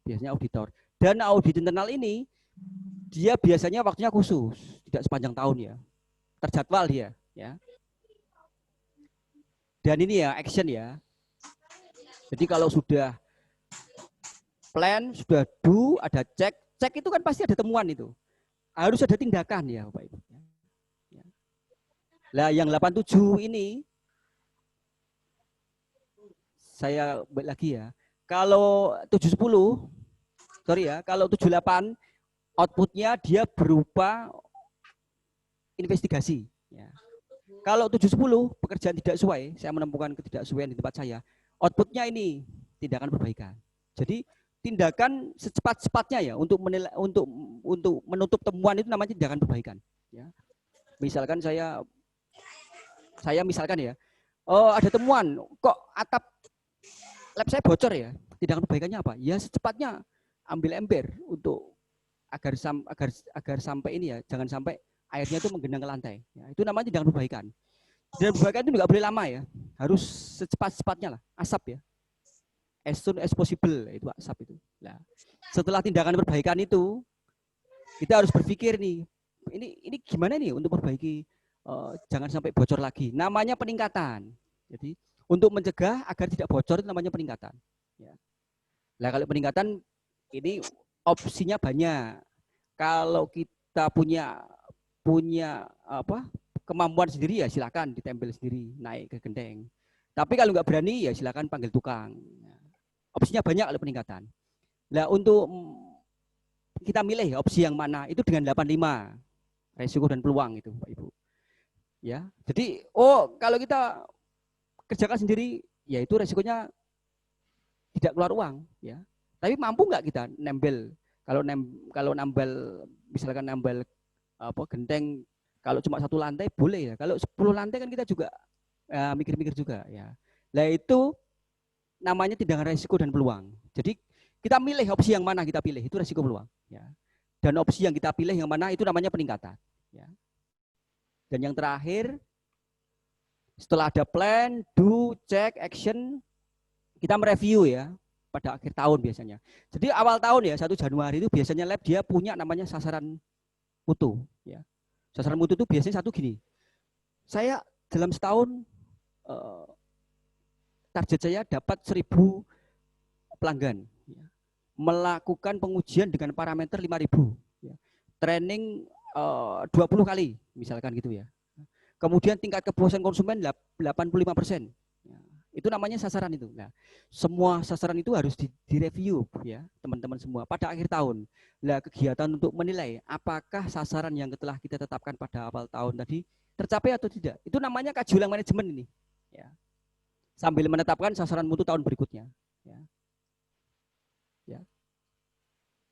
Biasanya auditor. Dan audit internal ini dia biasanya waktunya khusus, tidak sepanjang tahun ya. Terjadwal dia ya. Dan ini ya action ya. Jadi kalau sudah plan, sudah do, ada cek. Cek itu kan pasti ada temuan itu. Harus ada tindakan ya Bapak Ibu. Lah yang 87 ini, saya balik lagi ya. Kalau 710, sorry ya, kalau 78, outputnya dia berupa investigasi. Ya. Kalau 710, pekerjaan tidak sesuai, saya menemukan ketidaksesuaian di tempat saya, outputnya ini tindakan perbaikan. Jadi tindakan secepat-cepatnya ya untuk menutup temuan itu namanya tindakan perbaikan. Ya. Misalkan saya misalkan ya, oh ada temuan kok atap lab saya bocor ya, tindakan perbaikannya apa? Ya secepatnya ambil ember untuk agar sampai ini ya, jangan sampai airnya itu menggenang ke lantai. Ya, itu namanya tindakan perbaikan. Tindakan perbaikan itu nggak boleh lama ya, harus secepat-cepatnya lah, asap ya. As soon as possible itu asap itu. Nah, setelah tindakan perbaikan itu kita harus berpikir nih, ini gimana nih untuk perbaiki jangan sampai bocor lagi. Namanya peningkatan. Jadi untuk mencegah agar tidak bocor itu namanya peningkatan. Ya. Nah kalau peningkatan ini opsinya banyak. Kalau kita punya kemampuan sendiri ya silakan ditempel sendiri naik ke genteng. Tapi kalau nggak berani ya silakan panggil tukang. Opsinya banyak kalau peningkatan. Nah untuk kita milih opsi yang mana itu dengan 85 resiko dan peluang itu Pak Ibu. Ya, jadi kalau kita kerjakan sendiri ya itu resikonya tidak keluar uang ya. Tapi mampu nggak kita nempel? Kalau nambal misalkan nambal genteng kalau cuma 1 lantai boleh ya. Kalau 10 lantai kan kita juga mikir-mikir juga ya. Nah itu namanya tindakan resiko dan peluang. Jadi kita milih opsi yang mana kita pilih, itu resiko peluang. Ya. Dan opsi yang kita pilih yang mana itu namanya peningkatan. Ya. Dan yang terakhir, setelah ada plan, do, check, action, kita mereview ya pada akhir tahun biasanya. Jadi awal tahun ya 1 Januari itu biasanya lab dia punya namanya sasaran mutu. Ya. Sasaran mutu itu biasanya satu gini. Saya dalam setahun target saya dapat 1000 pelanggan. Ya. Melakukan pengujian dengan parameter 5.000. Ya. Training 20 kali misalkan gitu ya. Kemudian tingkat kepuasan konsumen 85%. Ya. Itu namanya sasaran itu. Nah, semua sasaran itu harus direview ya teman-teman semua pada akhir tahun. Nah, kegiatan untuk menilai apakah sasaran yang telah kita tetapkan pada awal tahun tadi tercapai atau tidak. Itu namanya kaji ulang manajemen ini. Ya. Sambil menetapkan sasaran mutu tahun berikutnya. Ya. Ya.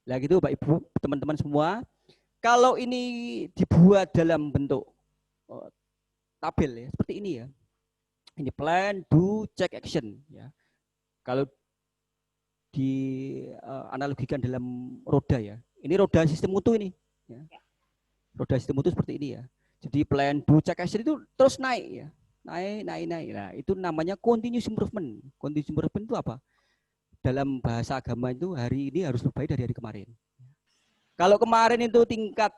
Nah gitu Bapak Ibu, teman-teman semua. Kalau ini dibuat dalam bentuk tabel ya, seperti ini ya. Ini plan, do, check, action. Ya. Kalau dianalogikan dalam roda ya. Ini roda sistem mutu ini. Ya. Roda sistem mutu seperti ini ya. Jadi plan, do, check, action itu terus naik ya. Naik. Nah, itu namanya continuous improvement. Continuous improvement itu apa? Dalam bahasa agama itu hari ini harus lebih baik dari hari kemarin. Kalau kemarin itu tingkat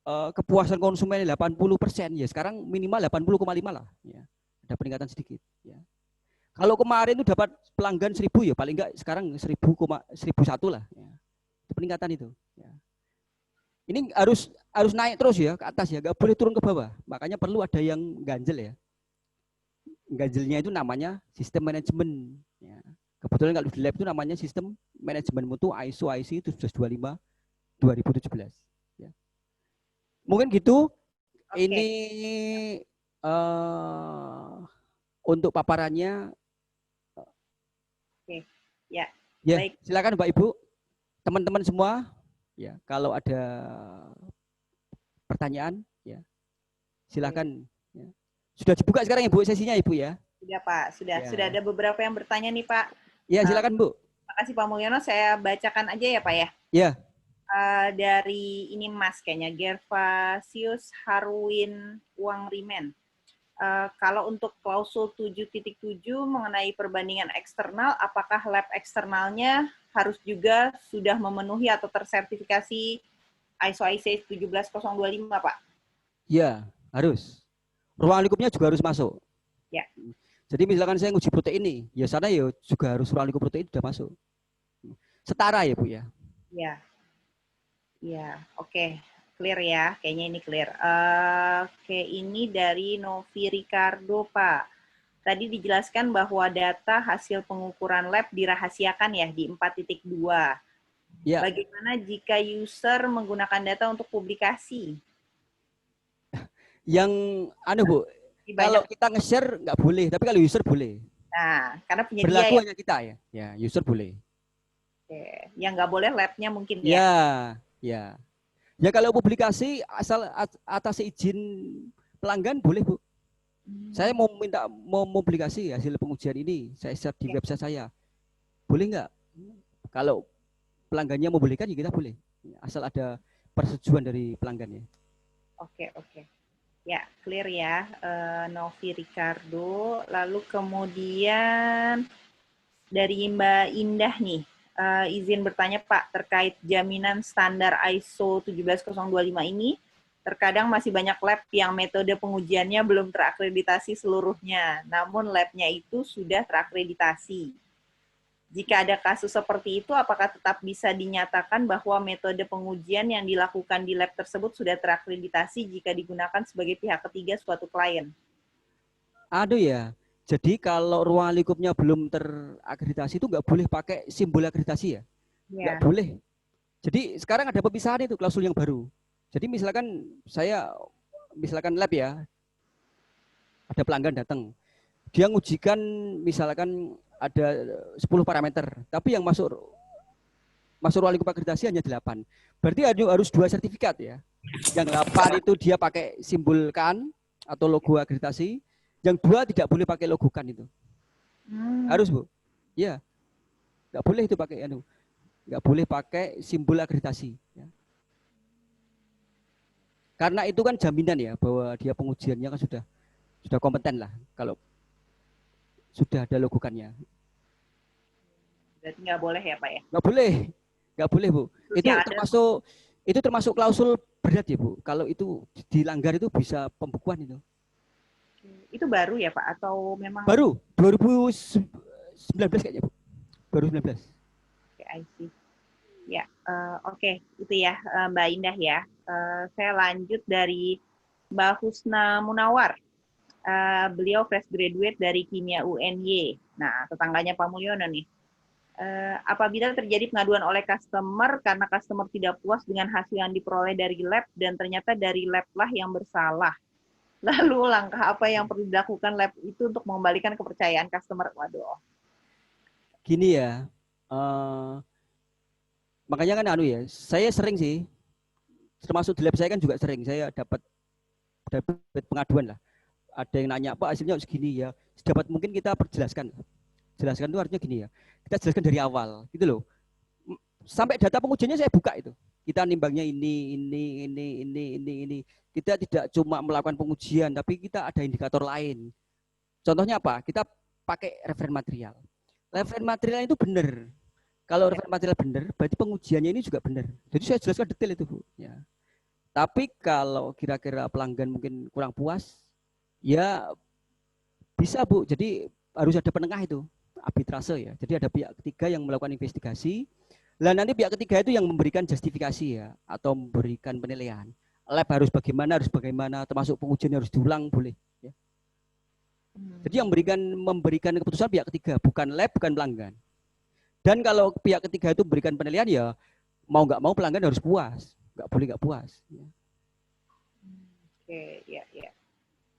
kepuasan konsumen 80%, ya sekarang minimal 80,5 lah. Ya. Ada peningkatan sedikit. Ya. Kalau kemarin itu dapat pelanggan 1000 ya paling enggak sekarang 1001 lah. Ya. Itu peningkatan itu. Ya. Ini harus naik terus ya ke atas ya, nggak boleh turun ke bawah. Makanya perlu ada yang ganjel ya. Ganjelnya itu namanya sistem manajemen. Ya. Kebetulan kalau di lab itu namanya sistem manajemen mutu ISO IC 1725 2017. Ya. Mungkin gitu. Okay. Ini untuk paparannya. Oke. Ya. Ya. Baik. Silakan Mbak Ibu, teman-teman semua. Ya, kalau ada pertanyaan, ya silakan. Ya. Sudah dibuka sekarang ya Bu sesinya Ibu ya? Sudah Pak, sudah. Ya. Sudah ada beberapa yang bertanya nih Pak. Ya silakan Bu. Terima kasih Pak Mulyono, saya bacakan aja ya Pak ya. Ya. Dari ini Mas kayaknya Gervasius Harwin Wangrimen. Kalau untuk klausul 7.7 mengenai perbandingan eksternal, apakah lab eksternalnya harus juga sudah memenuhi atau tersertifikasi ISO IC 17025 Pak? Ya, harus. Ruang lingkupnya juga harus masuk. Ya. Jadi misalkan saya nguji protein ini, ya sana ya juga harus ruang lingkup protein sudah masuk. Setara ya Bu ya? Ya. Ya, oke. Clear ya, kayaknya ini clear. Oke, ini dari Novi Ricardo Pak. Tadi dijelaskan bahwa data hasil pengukuran lab dirahasiakan ya di 4.2. Ya. Bagaimana jika user menggunakan data untuk publikasi? Yang Bu, kalau kita nge-share nggak boleh, tapi kalau user boleh. Nah, karena penyedia berlaku ya? Hanya kita ya. Ya, user boleh. Oke. Yang nggak boleh labnya mungkin ya? Ya. Ya kalau publikasi asal atas izin pelanggan boleh Bu. Saya mau publikasi hasil pengujian ini, saya share di website saya. Boleh nggak? Kalau pelanggannya membolehkan ya kita boleh. Asal ada persetujuan dari pelanggannya. Oke. Ya, clear ya, Novi Ricardo. Lalu kemudian dari Mbak Indah nih, izin bertanya Pak, terkait jaminan standar ISO 17025 ini, terkadang masih banyak lab yang metode pengujiannya belum terakreditasi seluruhnya, namun labnya itu sudah terakreditasi. Jika ada kasus seperti itu, apakah tetap bisa dinyatakan bahwa metode pengujian yang dilakukan di lab tersebut sudah terakreditasi jika digunakan sebagai pihak ketiga suatu klien? Aduh ya, jadi kalau ruang lingkupnya belum terakreditasi itu nggak boleh pakai simbol akreditasi ya? Nggak boleh. Jadi sekarang ada pemisahan itu, klausul yang baru. Jadi misalkan lab ya, ada pelanggan datang, dia ngujikan misalkan ada 10 parameter, tapi yang masuk ruang lingkup akreditasi hanya 8. Berarti harus 2 sertifikat ya. Yang 8 itu dia pakai simbol KAN atau logo akreditasi, Yang 2 tidak boleh pakai logo kan itu. Hmm. Harus, Bu. Ya. Nggak boleh itu pakai nggak boleh pakai simbol akreditasi. Ya. Karena itu kan jaminan ya bahwa dia pengujiannya kan sudah kompeten lah kalau sudah ada logokannya. Berarti nggak boleh ya Pak ya? Nggak boleh Bu. Terus Itu yang ada- termasuk klausul berat ya Bu. Kalau itu dilanggar itu bisa pembekuan itu. Itu baru ya Pak atau memang? Baru 2019 kayaknya Bu. Baru 19. Oke, I see. Ya, oke, itu ya Mbak Indah ya. Saya lanjut dari Mbak Husna Munawar. Beliau fresh graduate dari Kimia UNY. Nah, tetangganya Pak Mulyono nih. Apabila terjadi pengaduan oleh customer karena customer tidak puas dengan hasil yang diperoleh dari lab dan ternyata dari lab lah yang bersalah. Lalu langkah apa yang perlu dilakukan lab itu untuk mengembalikan kepercayaan customer? Waduh. Gini ya. Makanya kan saya sering sih, termasuk di lab saya kan juga sering, saya dapat pengaduan lah. Ada yang nanya, Pak hasilnya segini ya, sedapat mungkin kita perjelaskan. Jelaskan itu artinya gini ya, kita jelaskan dari awal, gitu loh. Sampai data pengujiannya saya buka itu. Kita nimbangnya ini. Kita tidak cuma melakukan pengujian, tapi kita ada indikator lain. Contohnya apa? Kita pakai referen material. Referen material itu benar. Kalau referen material benar, berarti pengujiannya ini juga benar. Jadi saya jelaskan detail itu, Bu. Ya. Tapi kalau kira-kira pelanggan mungkin kurang puas, ya bisa, Bu. Jadi harus ada penengah itu, arbitrase ya. Jadi ada pihak ketiga yang melakukan investigasi. Lah nanti pihak ketiga itu yang memberikan justifikasi ya, atau memberikan penilaian. Lab harus bagaimana, termasuk pengujian harus diulang, boleh. Ya. Jadi yang memberikan keputusan pihak ketiga, bukan lab, bukan pelanggan. Dan kalau pihak ketiga itu memberikan penilaian ya mau nggak mau pelanggan harus puas, nggak boleh nggak puas. Ya. Oke, ya.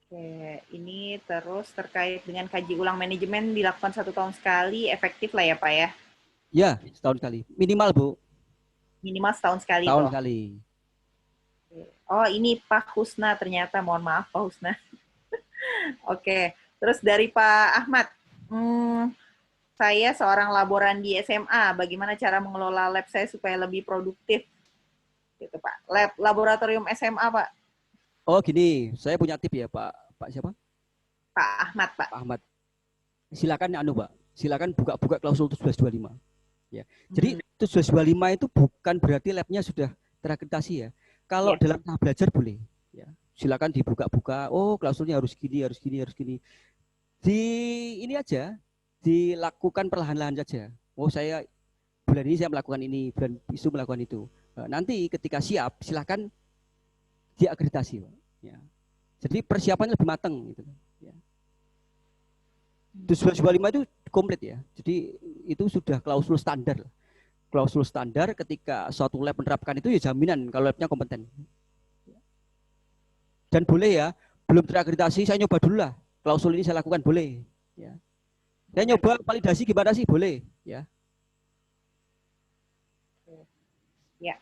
Oke, ini terus terkait dengan kaji ulang manajemen dilakukan 1 tahun sekali, efektif lah ya Pak ya? Ya, setahun sekali. Minimal, Bu. Minimal setahun sekali. Tahun toh. sekali. Oh, ini Pak Husna ternyata, mohon maaf Pak Husna. Oke, terus dari Pak Ahmad. Saya seorang laboran di SMA, bagaimana cara mengelola lab saya supaya lebih produktif? Gitu Pak. Laboratorium SMA Pak. Oh gini, saya punya tip ya Pak siapa? Pak Ahmad Pak. Pak Ahmad. Silakan Pak. Silakan buka klausul 1725. Ya. Jadi 1725 itu bukan berarti labnya sudah terakreditasi ya. Kalau dalam tahap belajar boleh. Ya. Silakan dibuka-buka. Oh klausulnya harus gini. Ini aja. Dilakukan perlahan-lahan saja. Oh saya bulan ini saya melakukan ini, bulan itu melakukan itu. Nanti ketika siap silakan diakreditasi, Pak. Ya. Jadi persiapannya lebih matang gitu. Ya. 1725 itu komplit ya. Jadi itu sudah klausul standar. Klausul standar ketika suatu lab menerapkan itu ya jaminan kalau labnya kompeten. Dan boleh ya, belum terakreditasi saya nyoba dulu lah. Klausul ini saya lakukan boleh. Ya. Saya nyoba validasi gimana sih boleh. Ya. Ya,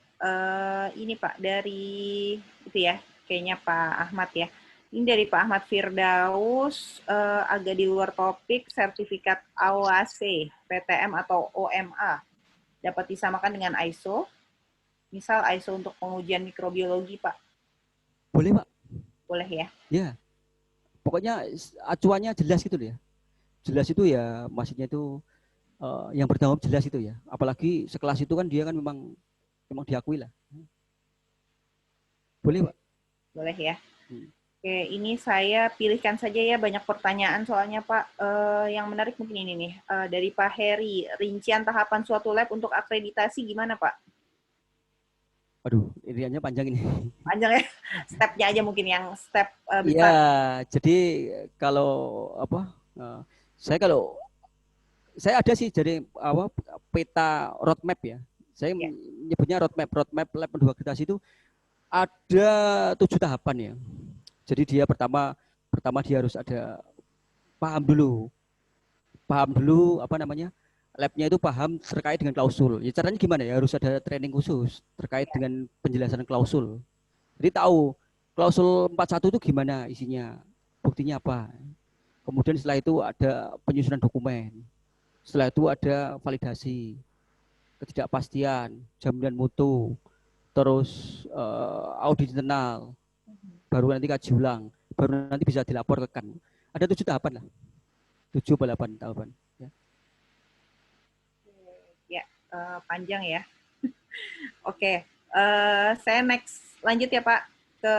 ini Pak dari itu ya, kayaknya Pak Ahmad ya. Ini dari Pak Ahmad Firdaus, agak di luar topik, sertifikat AOAC, PTM atau OMA, dapat disamakan dengan ISO? Misal ISO untuk pengujian mikrobiologi, Pak. Boleh, Pak. Boleh ya? Ya, pokoknya acuannya jelas gitu ya. Jelas itu ya, maksudnya itu yang bertanggung jawab jelas itu ya. Apalagi sekelas itu kan dia kan memang diakui lah. Boleh, Pak? Boleh ya. Oke, ini saya pilihkan saja ya, banyak pertanyaan soalnya Pak. Yang menarik mungkin ini nih, dari Pak Heri, rincian tahapan suatu lab untuk akreditasi gimana Pak? Aduh, iriannya panjang ini. Panjang ya, stepnya aja mungkin yang step besar. Iya, jadi kalau saya ada sih jadi peta roadmap ya. Saya menyebutnya roadmap lab penduduk akreditasi itu ada 7 tahapan ya. Jadi dia pertama dia harus ada paham dulu labnya itu paham terkait dengan klausul. Ya caranya gimana ya? Harus ada training khusus terkait dengan penjelasan klausul. Jadi tahu klausul 41 itu gimana isinya, buktinya apa. Kemudian setelah itu ada penyusunan dokumen. Setelah itu ada validasi, ketidakpastian, jaminan mutu, terus audit internal, baru nanti kaji ulang, baru nanti bisa dilapor ke KAN. Ada 7 tahapan lah, 7 atau 8 tahapan. Ya. Ya, panjang ya. Oke, saya next lanjut ya Pak ke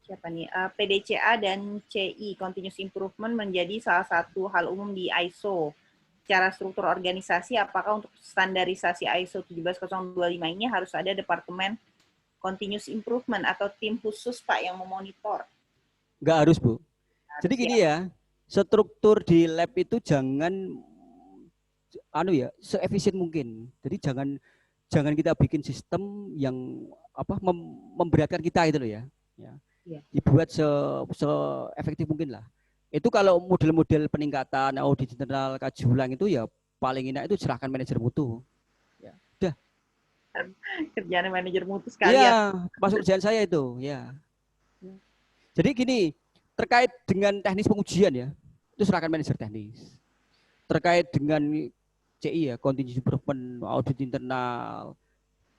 siapa nih? PDCA dan CI, Continuous Improvement menjadi salah satu hal umum di ISO. Secara struktur organisasi, apakah untuk standarisasi ISO 17025 ini harus ada departemen Continuous Improvement atau tim khusus Pak yang memonitor? Nggak harus, Bu. Jadi gini ya, struktur di lab itu jangan seefisien mungkin. Jadi jangan kita bikin sistem yang memberatkan kita itu loh ya. Dibuat se efektif mungkin lah. Itu kalau model-model peningkatan audit internal kaji ulang itu ya paling enak itu serahkan manajer mutu. Ya, udah. Kerjaan manajer mutu sekali ya. Masuk kerjaan saya itu, ya. Jadi gini, terkait dengan teknis pengujian ya, itu serahkan manajer teknis. Terkait dengan CI ya, Continuous Improvement, audit internal,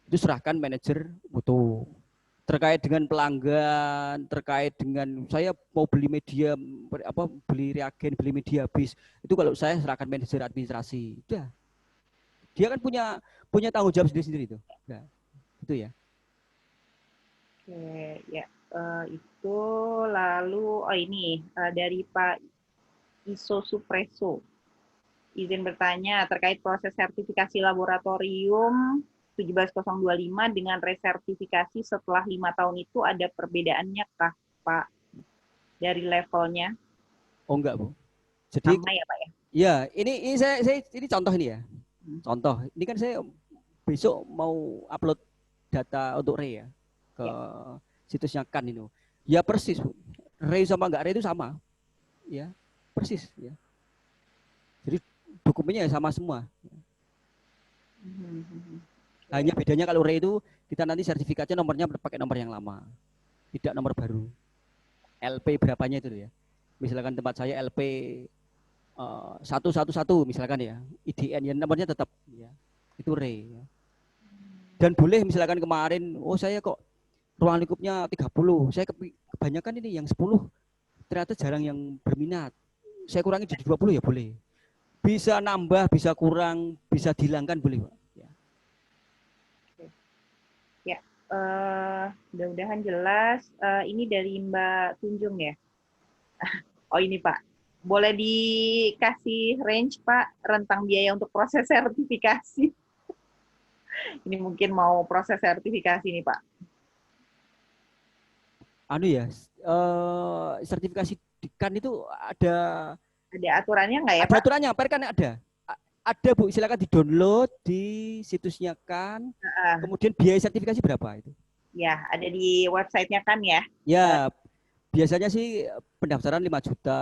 itu serahkan manajer mutu. Terkait dengan pelanggan, terkait dengan saya mau beli media, beli reagen, beli media habis, itu kalau saya serahkan manajer administrasi. Udah. Dia kan punya tanggung jawab sendiri-sendiri itu. Nah, itu ya. Oke, ya. Itu lalu, ini dari Pak Iso Supreso. Izin bertanya terkait proses sertifikasi laboratorium 17025 dengan resertifikasi setelah 5 tahun itu ada perbedaannya kah Pak dari levelnya? Oh enggak, Bu. Jadi sama ya Pak ya? Ya, ini saya ini contoh ini ya. Contoh. Ini kan saya besok mau upload data untuk RE ya ke situsnya KAN itu. Ya persis, Bu. RE sama enggak RE itu sama. Ya, persis ya. Jadi dokumennya sama semua. Hanya bedanya kalau RE itu kita nanti sertifikatnya nomornya pakai nomor yang lama, tidak nomor baru. LP berapanya itu ya. Misalkan tempat saya LP 111 misalkan ya, IDN ya nomornya tetap ya. Itu RE ya. Dan boleh misalkan kemarin saya kok ruang lingkupnya 30, saya kebanyakan ini yang 10 ternyata jarang yang berminat. Saya kurangi jadi 20 ya boleh. Bisa nambah, bisa kurang, bisa dihilangkan boleh, Pak. Mudah-mudahan jelas. Ini dari Mbak Tunjung ya. Oh ini Pak, boleh dikasih range Pak rentang biaya untuk proses sertifikasi? Ini mungkin mau proses sertifikasi nih Pak. Sertifikasi di KAN itu ada aturannya nggak ya Pak? Ada aturannya, kan ada. Ada Bu, silakan di-download di situsnya KAN. Kemudian biaya sertifikasi berapa itu? Ya, ada di websitenya KAN ya. Ya, biasanya sih pendaftaran 5 juta.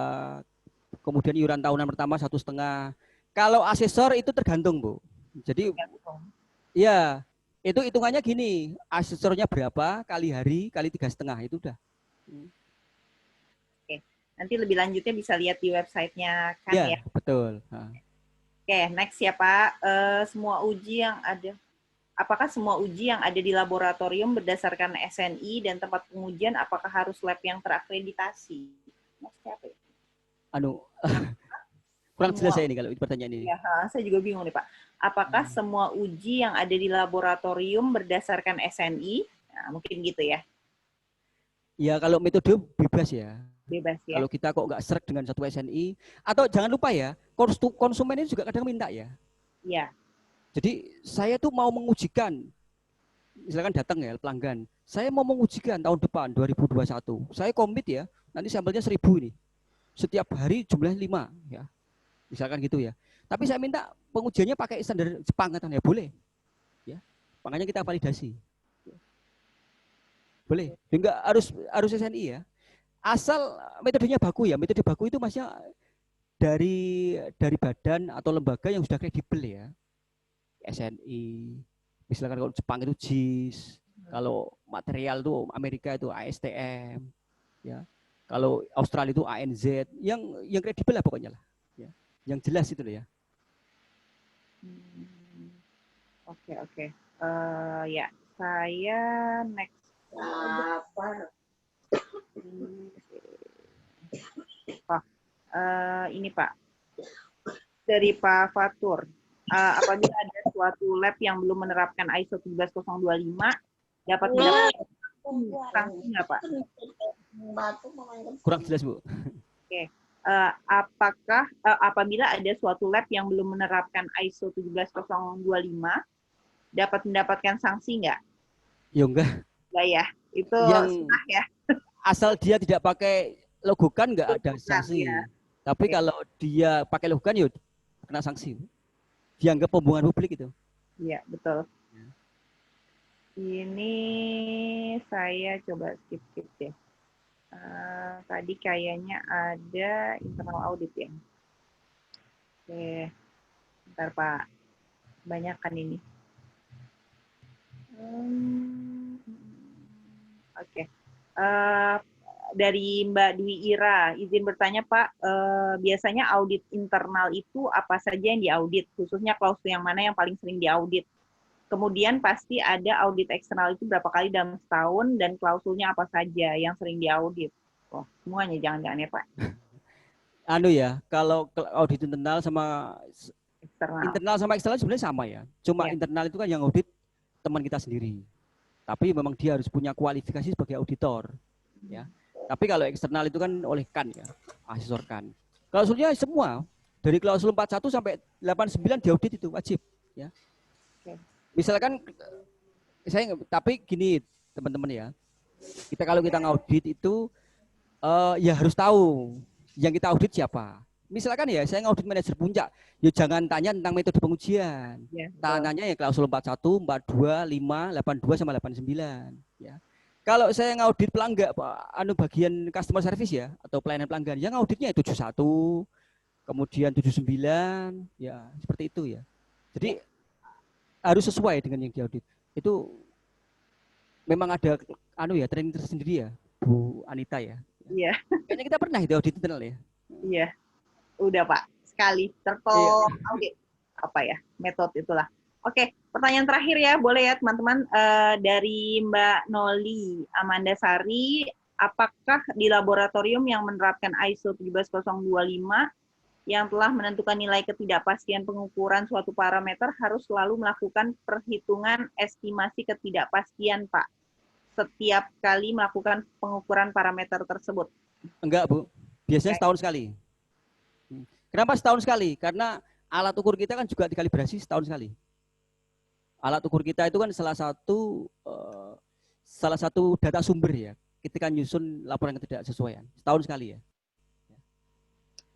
Kemudian iuran tahunan pertama 1,5. Kalau asesor itu tergantung, Bu. Jadi ya, itu hitungannya gini, asesornya berapa kali hari kali 3,5 itu udah. Oke, nanti lebih lanjutnya bisa lihat di websitenya KAN ya. Betul. Oke, next ya Pak. Apakah semua uji yang ada di laboratorium berdasarkan SNI dan tempat pengujian apakah harus lab yang terakreditasi? Maksudnya apa ya? Kurang jelas saya ini kalau pertanyaan ini. Ya, saya juga bingung nih Pak. Apakah semua uji yang ada di laboratorium berdasarkan SNI? Nah, mungkin gitu ya. Ya, kalau metode bebas ya. Bebas ya. Kalau kita kok nggak serg dengan satu SNI, atau jangan lupa ya, konsumen ini juga kadang minta ya. Iya. Jadi saya tuh mau mengujikan, misalkan datang ya pelanggan, saya mau mengujikan tahun depan 2021, saya komit ya, nanti sampelnya 1000 ini, setiap hari jumlahnya 5 ya, misalkan gitu ya. Tapi saya minta pengujiannya pakai standar Jepang katanya boleh, ya, makanya kita validasi, boleh, enggak harus SNI ya. Asal metodenya baku ya, metode baku itu maksudnya dari badan atau lembaga yang sudah kredibel ya. SNI, misalkan kalau Jepang itu JIS, kalau material itu Amerika itu ASTM, ya. Kalau Australia itu ANZ, yang kredibel lah pokoknya lah. Ya. Yang jelas itu loh ya. Oke. Ya, saya next. Ini Pak, dari Pak Fatur. Apabila ada suatu lab yang belum menerapkan ISO 17025, dapat mendapatkan sanksi nggak Pak? Kurang jelas Bu. Oke. Apakah apabila ada suatu lab yang belum menerapkan ISO 17025, dapat mendapatkan sanksi nggak? Ya enggak. Enggak ya, itu Yang sah ya. asal dia tidak pakai logokan nggak ada sanksi. Ya. Tapi Oke. kalau dia pakai logokan ya kena sanksi. Dianggap pembohongan publik itu. Iya, betul. Ini saya coba skip deh. Tadi kayaknya ada internal audit ya. Oke, bentar Pak. Banyak kan ini. Oke. Dari Mbak Dwi Ira, izin bertanya Pak, biasanya audit internal itu apa saja yang diaudit, khususnya klausul yang mana yang paling sering diaudit? Kemudian pasti ada audit eksternal itu berapa kali dalam setahun dan klausulnya apa saja yang sering diaudit? Oh, semuanya jangan-jangan ya Pak, Anu ya, kalau audit internal sama eksternal. sebenarnya sama ya. Cuma Ya. internal itu kan yang audit teman kita sendiri. Tapi memang dia harus punya kualifikasi sebagai auditor, ya. Tapi kalau eksternal itu kan oleh KAN ya, asesor KAN. Klausulnya semua dari klausul 41 sampai 89 diaudit itu wajib, ya. Oke. Misalkan tapi gini teman-teman ya, kalau kita ngaudit itu ya harus tahu yang kita audit siapa. Misalkan ya saya ngaudit manajer puncak, ya jangan tanya tentang metode pengujian. Ya, Tanyanya ya klausul 41, 42, 5, 82 sama 89, ya. Kalau saya ngaudit pelanggan bagian customer service ya atau pelayanan pelanggan, yang auditnya 71, kemudian 79, ya seperti itu ya. Jadi harus sesuai dengan yang diaudit. Itu memang ada training tersendiri ya, Bu Anita ya. Iya. Kayaknya kita pernah itu audit internal ya. Iya, udah Pak, sekali tertol audit apa ya, metode itulah. Oke, pertanyaan terakhir ya, boleh ya teman-teman, dari Mbak Noli Amandasari, apakah di laboratorium yang menerapkan ISO 17025 yang telah menentukan nilai ketidakpastian pengukuran suatu parameter harus selalu melakukan perhitungan estimasi ketidakpastian, Pak, setiap kali melakukan pengukuran parameter tersebut? Enggak, Bu. Biasanya setahun sekali. Kenapa setahun sekali? Karena alat ukur kita kan juga dikalibrasi setahun sekali. Alat ukur kita itu kan salah satu data sumber ya. Ketika nyusun laporan ketidaksesuaian, setahun sekali ya.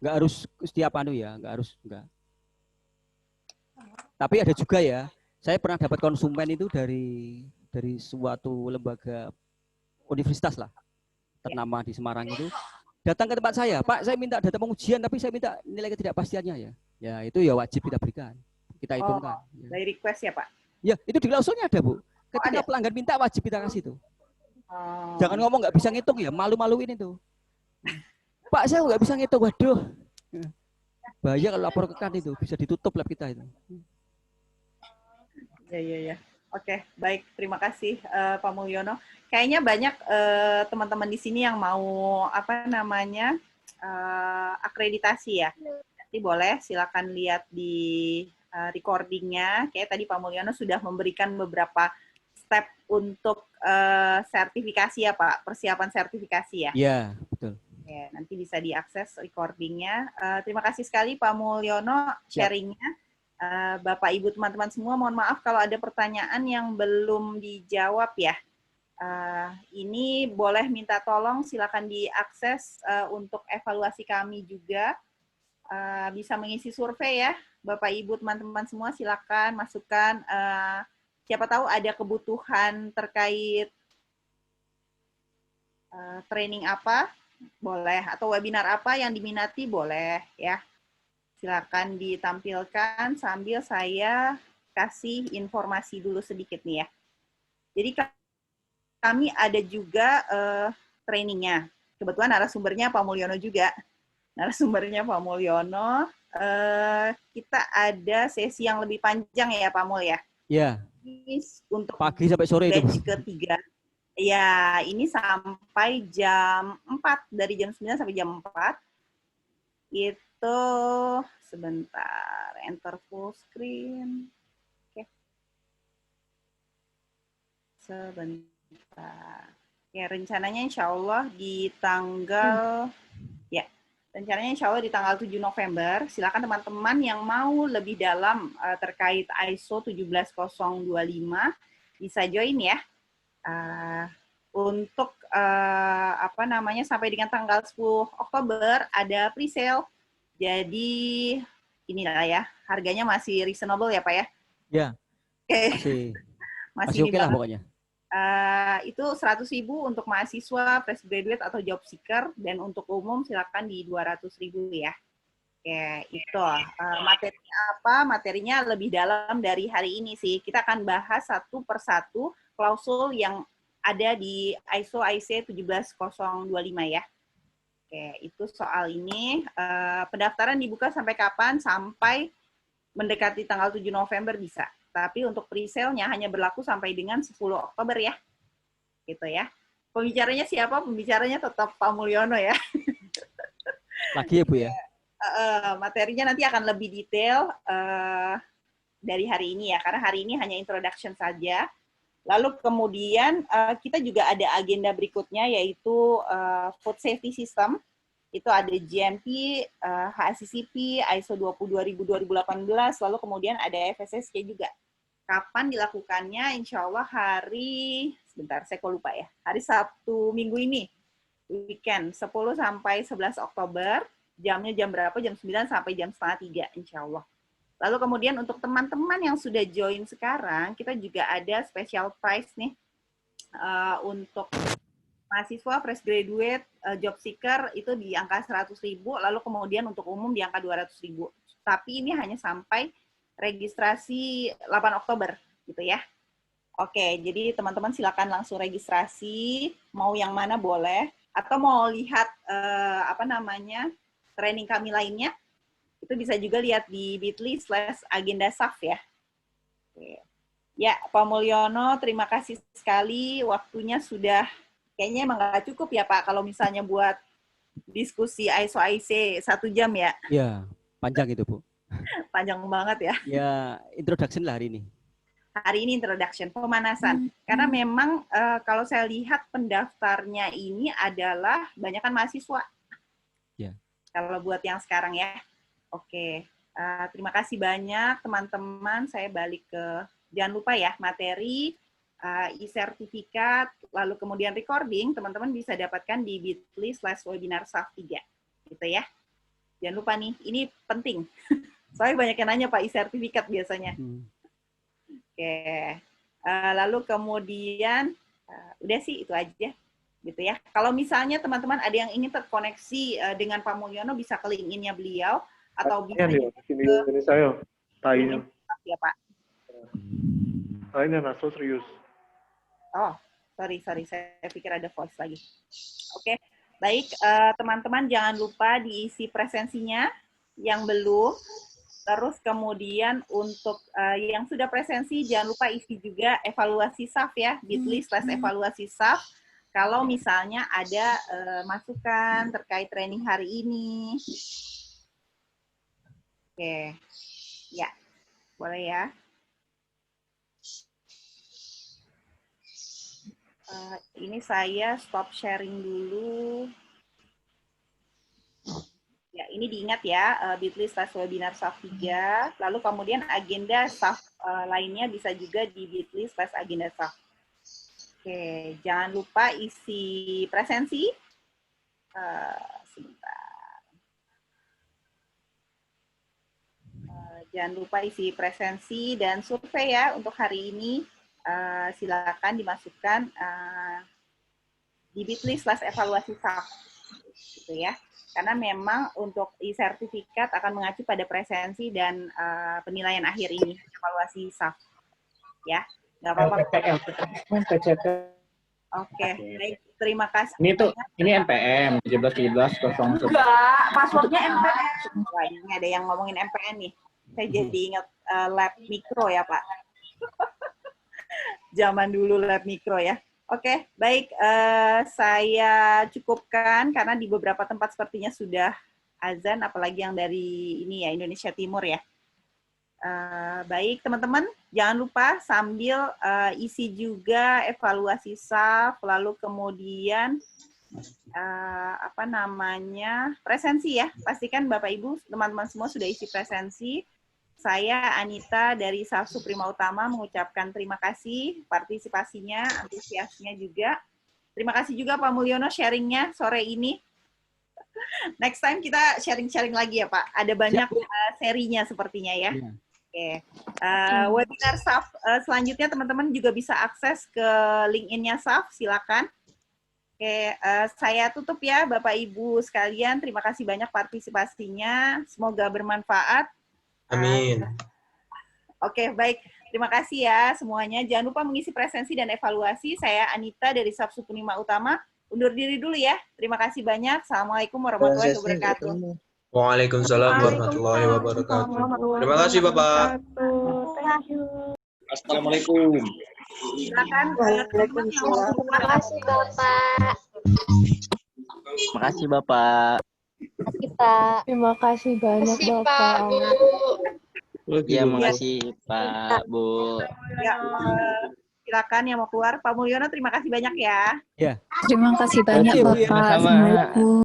Enggak harus setiap enggak harus, enggak. Tapi ada juga ya, saya pernah dapat konsumen itu dari suatu lembaga universitas lah, ternama di Semarang itu, datang ke tempat saya, Pak, saya minta data pengujian, tapi saya minta nilai ketidakpastiannya ya. Ya itu ya wajib kita berikan, kita hitungkan. Dari request ya Pak? Ya itu di klausulnya ada Bu. Ketika pelanggan minta wajib kita kasih itu. Jangan ngomong nggak bisa ngitung ya, malu-maluin itu. Pak, saya nggak bisa ngitung, waduh. Bahaya kalau lapor ke KAN itu, bisa ditutup lab kita itu. Ya. Oke, baik. Terima kasih Pak Mulyono. Kayaknya banyak teman-teman di sini yang mau akreditasi ya. Nanti boleh silakan lihat di recordingnya. Kayak tadi Pak Mulyono sudah memberikan beberapa step untuk sertifikasi ya Pak, persiapan sertifikasi ya. Iya, betul. Ya, nanti bisa diakses recordingnya. Terima kasih sekali Pak Mulyono sharingnya. Bapak Ibu teman-teman semua, mohon maaf kalau ada pertanyaan yang belum dijawab ya. Ini boleh minta tolong silakan diakses untuk evaluasi kami juga. Bisa mengisi survei ya, Bapak Ibu teman-teman semua silakan masukkan. Siapa tahu ada kebutuhan terkait training apa, boleh, atau webinar apa yang diminati, boleh ya. Silakan ditampilkan sambil saya kasih informasi dulu sedikit nih ya. Jadi kami ada juga trainingnya. kebetulan narasumbernya Pak Mulyono juga. Narasumbernya Pak Mulyono. Kita ada sesi yang lebih panjang ya Pak Mul ya. Ya. Ini untuk Pagi sampai sore itu. batch ketiga. Ya, ini sampai jam 4, dari jam 9 sampai jam 4. Itu sebentar, enter full screen. Oke. Sebentar. Ya, rencananya insya Allah di tanggal rencananya insya Allah di tanggal 7 November. Silakan teman-teman yang mau lebih dalam terkait ISO 17025 bisa join ya. Untuk sampai dengan tanggal 10 Oktober ada pre-sale. Jadi inilah ya, harganya masih reasonable ya Pak ya? Ya. Oke. Masih oke lah pokoknya. Itu 100.000 untuk mahasiswa, fresh graduate atau job seeker, dan untuk umum silakan di 200.000 ya. Oke, itu materinya apa? Materinya lebih dalam dari hari ini sih. Kita akan bahas satu persatu klausul yang ada di ISO IC 17025 ya. Oke, itu soal ini. Pendaftaran dibuka sampai kapan? Sampai mendekati tanggal 7 November bisa. Tapi untuk pre-sale-nya hanya berlaku sampai dengan 10 Oktober ya. Gitu ya. Pembicaranya siapa? Pembicaranya tetap Pak Mulyono ya. Lagi ya Bu ya? Materinya nanti akan lebih detail dari hari ini ya. Karena hari ini hanya introduction saja. Lalu kemudian kita juga ada agenda berikutnya yaitu Food Safety System. Itu ada GMP, HACCP, ISO 22018, lalu kemudian ada FSSC juga. Kapan dilakukannya? Insya Allah hari, sebentar saya kok lupa ya, hari Sabtu minggu ini, weekend, 10 sampai 11 Oktober, jamnya jam berapa? Jam 9 sampai jam setengah 3, insya Allah. Lalu kemudian untuk teman-teman yang sudah join sekarang, kita juga ada special price nih, untuk mahasiswa, fresh graduate, job seeker itu di angka 100.000, lalu kemudian untuk umum di angka 200.000. Tapi ini hanya sampai registrasi 8 Oktober, gitu ya. Oke, jadi teman-teman silakan langsung registrasi, mau yang mana boleh, atau mau lihat training kami lainnya, itu bisa juga lihat di bit.ly/agenda-saf ya. Oke. Ya, Pak Mulyono, terima kasih sekali, waktunya sudah kayaknya emang nggak cukup ya Pak, kalau misalnya buat diskusi ISO IC 1 jam ya. Iya, panjang itu Bu. Panjang banget ya. Ya, introduction lah hari ini. Hari ini introduction, pemanasan. Karena memang kalau saya lihat pendaftarnya ini adalah banyakan mahasiswa. Ya. Kalau buat yang sekarang ya. Oke, terima kasih banyak teman-teman. Saya balik ke, jangan lupa ya, materi, e-sertifikat, lalu kemudian recording, teman-teman bisa dapatkan di bit.ly/webinar-saf 3. Gitu ya. Jangan lupa nih, ini penting. Soalnya banyak yang nanya Pak, e-sertifikat biasanya. Oke. Lalu kemudian, udah sih itu aja. Gitu ya. Kalau misalnya teman-teman ada yang ingin terkoneksi dengan Pak Mulyono, bisa ke link-in-nya beliau, atau bisa Ini saya, tanya. Ya Pak. Tanya, so serius. Oh, sorry, saya pikir ada voice lagi. Oke, baik, teman-teman jangan lupa diisi presensinya yang belum. Terus kemudian untuk yang sudah presensi, jangan lupa isi juga evaluasi SAF ya, bit.ly/evaluasi SAF. Kalau misalnya ada masukan terkait training hari ini. Oke, ya, boleh ya. Ini saya stop sharing dulu. Ya, ini diingat ya, bit.ly/webinar-saf 3. Lalu kemudian agenda SAF lainnya bisa juga di bit.ly/agenda-saf. Oke, jangan lupa isi presensi. Sebentar. Jangan lupa isi presensi dan survei ya untuk hari ini. Silakan dimasukkan di bit.ly/evaluasi SAF, gitu ya. Karena memang untuk e-sertifikat akan mengacu pada presensi dan penilaian akhir ini, evaluasi SAF, ya. Nggak apa-apa. Oke, baik. Terima kasih. Ini MPM 1717 Enggak, passwordnya MPN. Wah, ini ada yang ngomongin MPN nih. Saya jadi ingat lab mikro ya, Pak. Zaman dulu lab mikro ya. Oke, baik. Saya cukupkan karena di beberapa tempat sepertinya sudah azan, apalagi yang dari ini ya, Indonesia Timur ya. Baik, teman-teman, jangan lupa sambil isi juga evaluasi SAF, lalu kemudian presensi ya. Pastikan Bapak Ibu, teman-teman semua sudah isi presensi. Saya Anita dari SAF Suprema Utama mengucapkan terima kasih partisipasinya, antusiasnya juga. Terima kasih juga Pak Mulyono sharingnya sore ini. Next time kita sharing-sharing lagi ya Pak. Ada banyak serinya sepertinya ya. Oke. Webinar SAF selanjutnya teman-teman juga bisa akses ke LinkedIn-nya SAF, silakan. Oke, saya tutup ya Bapak Ibu sekalian. Terima kasih banyak partisipasinya. Semoga bermanfaat. Amin. Oke, baik. Terima kasih ya semuanya. Jangan lupa mengisi presensi dan evaluasi. Saya Anita dari SAF Suprema Utama. Undur diri dulu ya. Terima kasih banyak. Assalamualaikum warahmatullahi wabarakatuh. Waalaikumsalam warahmatullahi wabarakatuh. Terima kasih Bapak. Assalamualaikum. Silakan. Terima kasih Bapak. Makasih Bapak. Kita. Terima kasih banyak Bapak. Iya, makasih Pak, Bu. Ya, silakan yang mau keluar. Pak Mulyono, terima kasih banyak ya. Terima kasih banyak Oke, Bu. Bapak. Sama-sama. Assalamualaikum.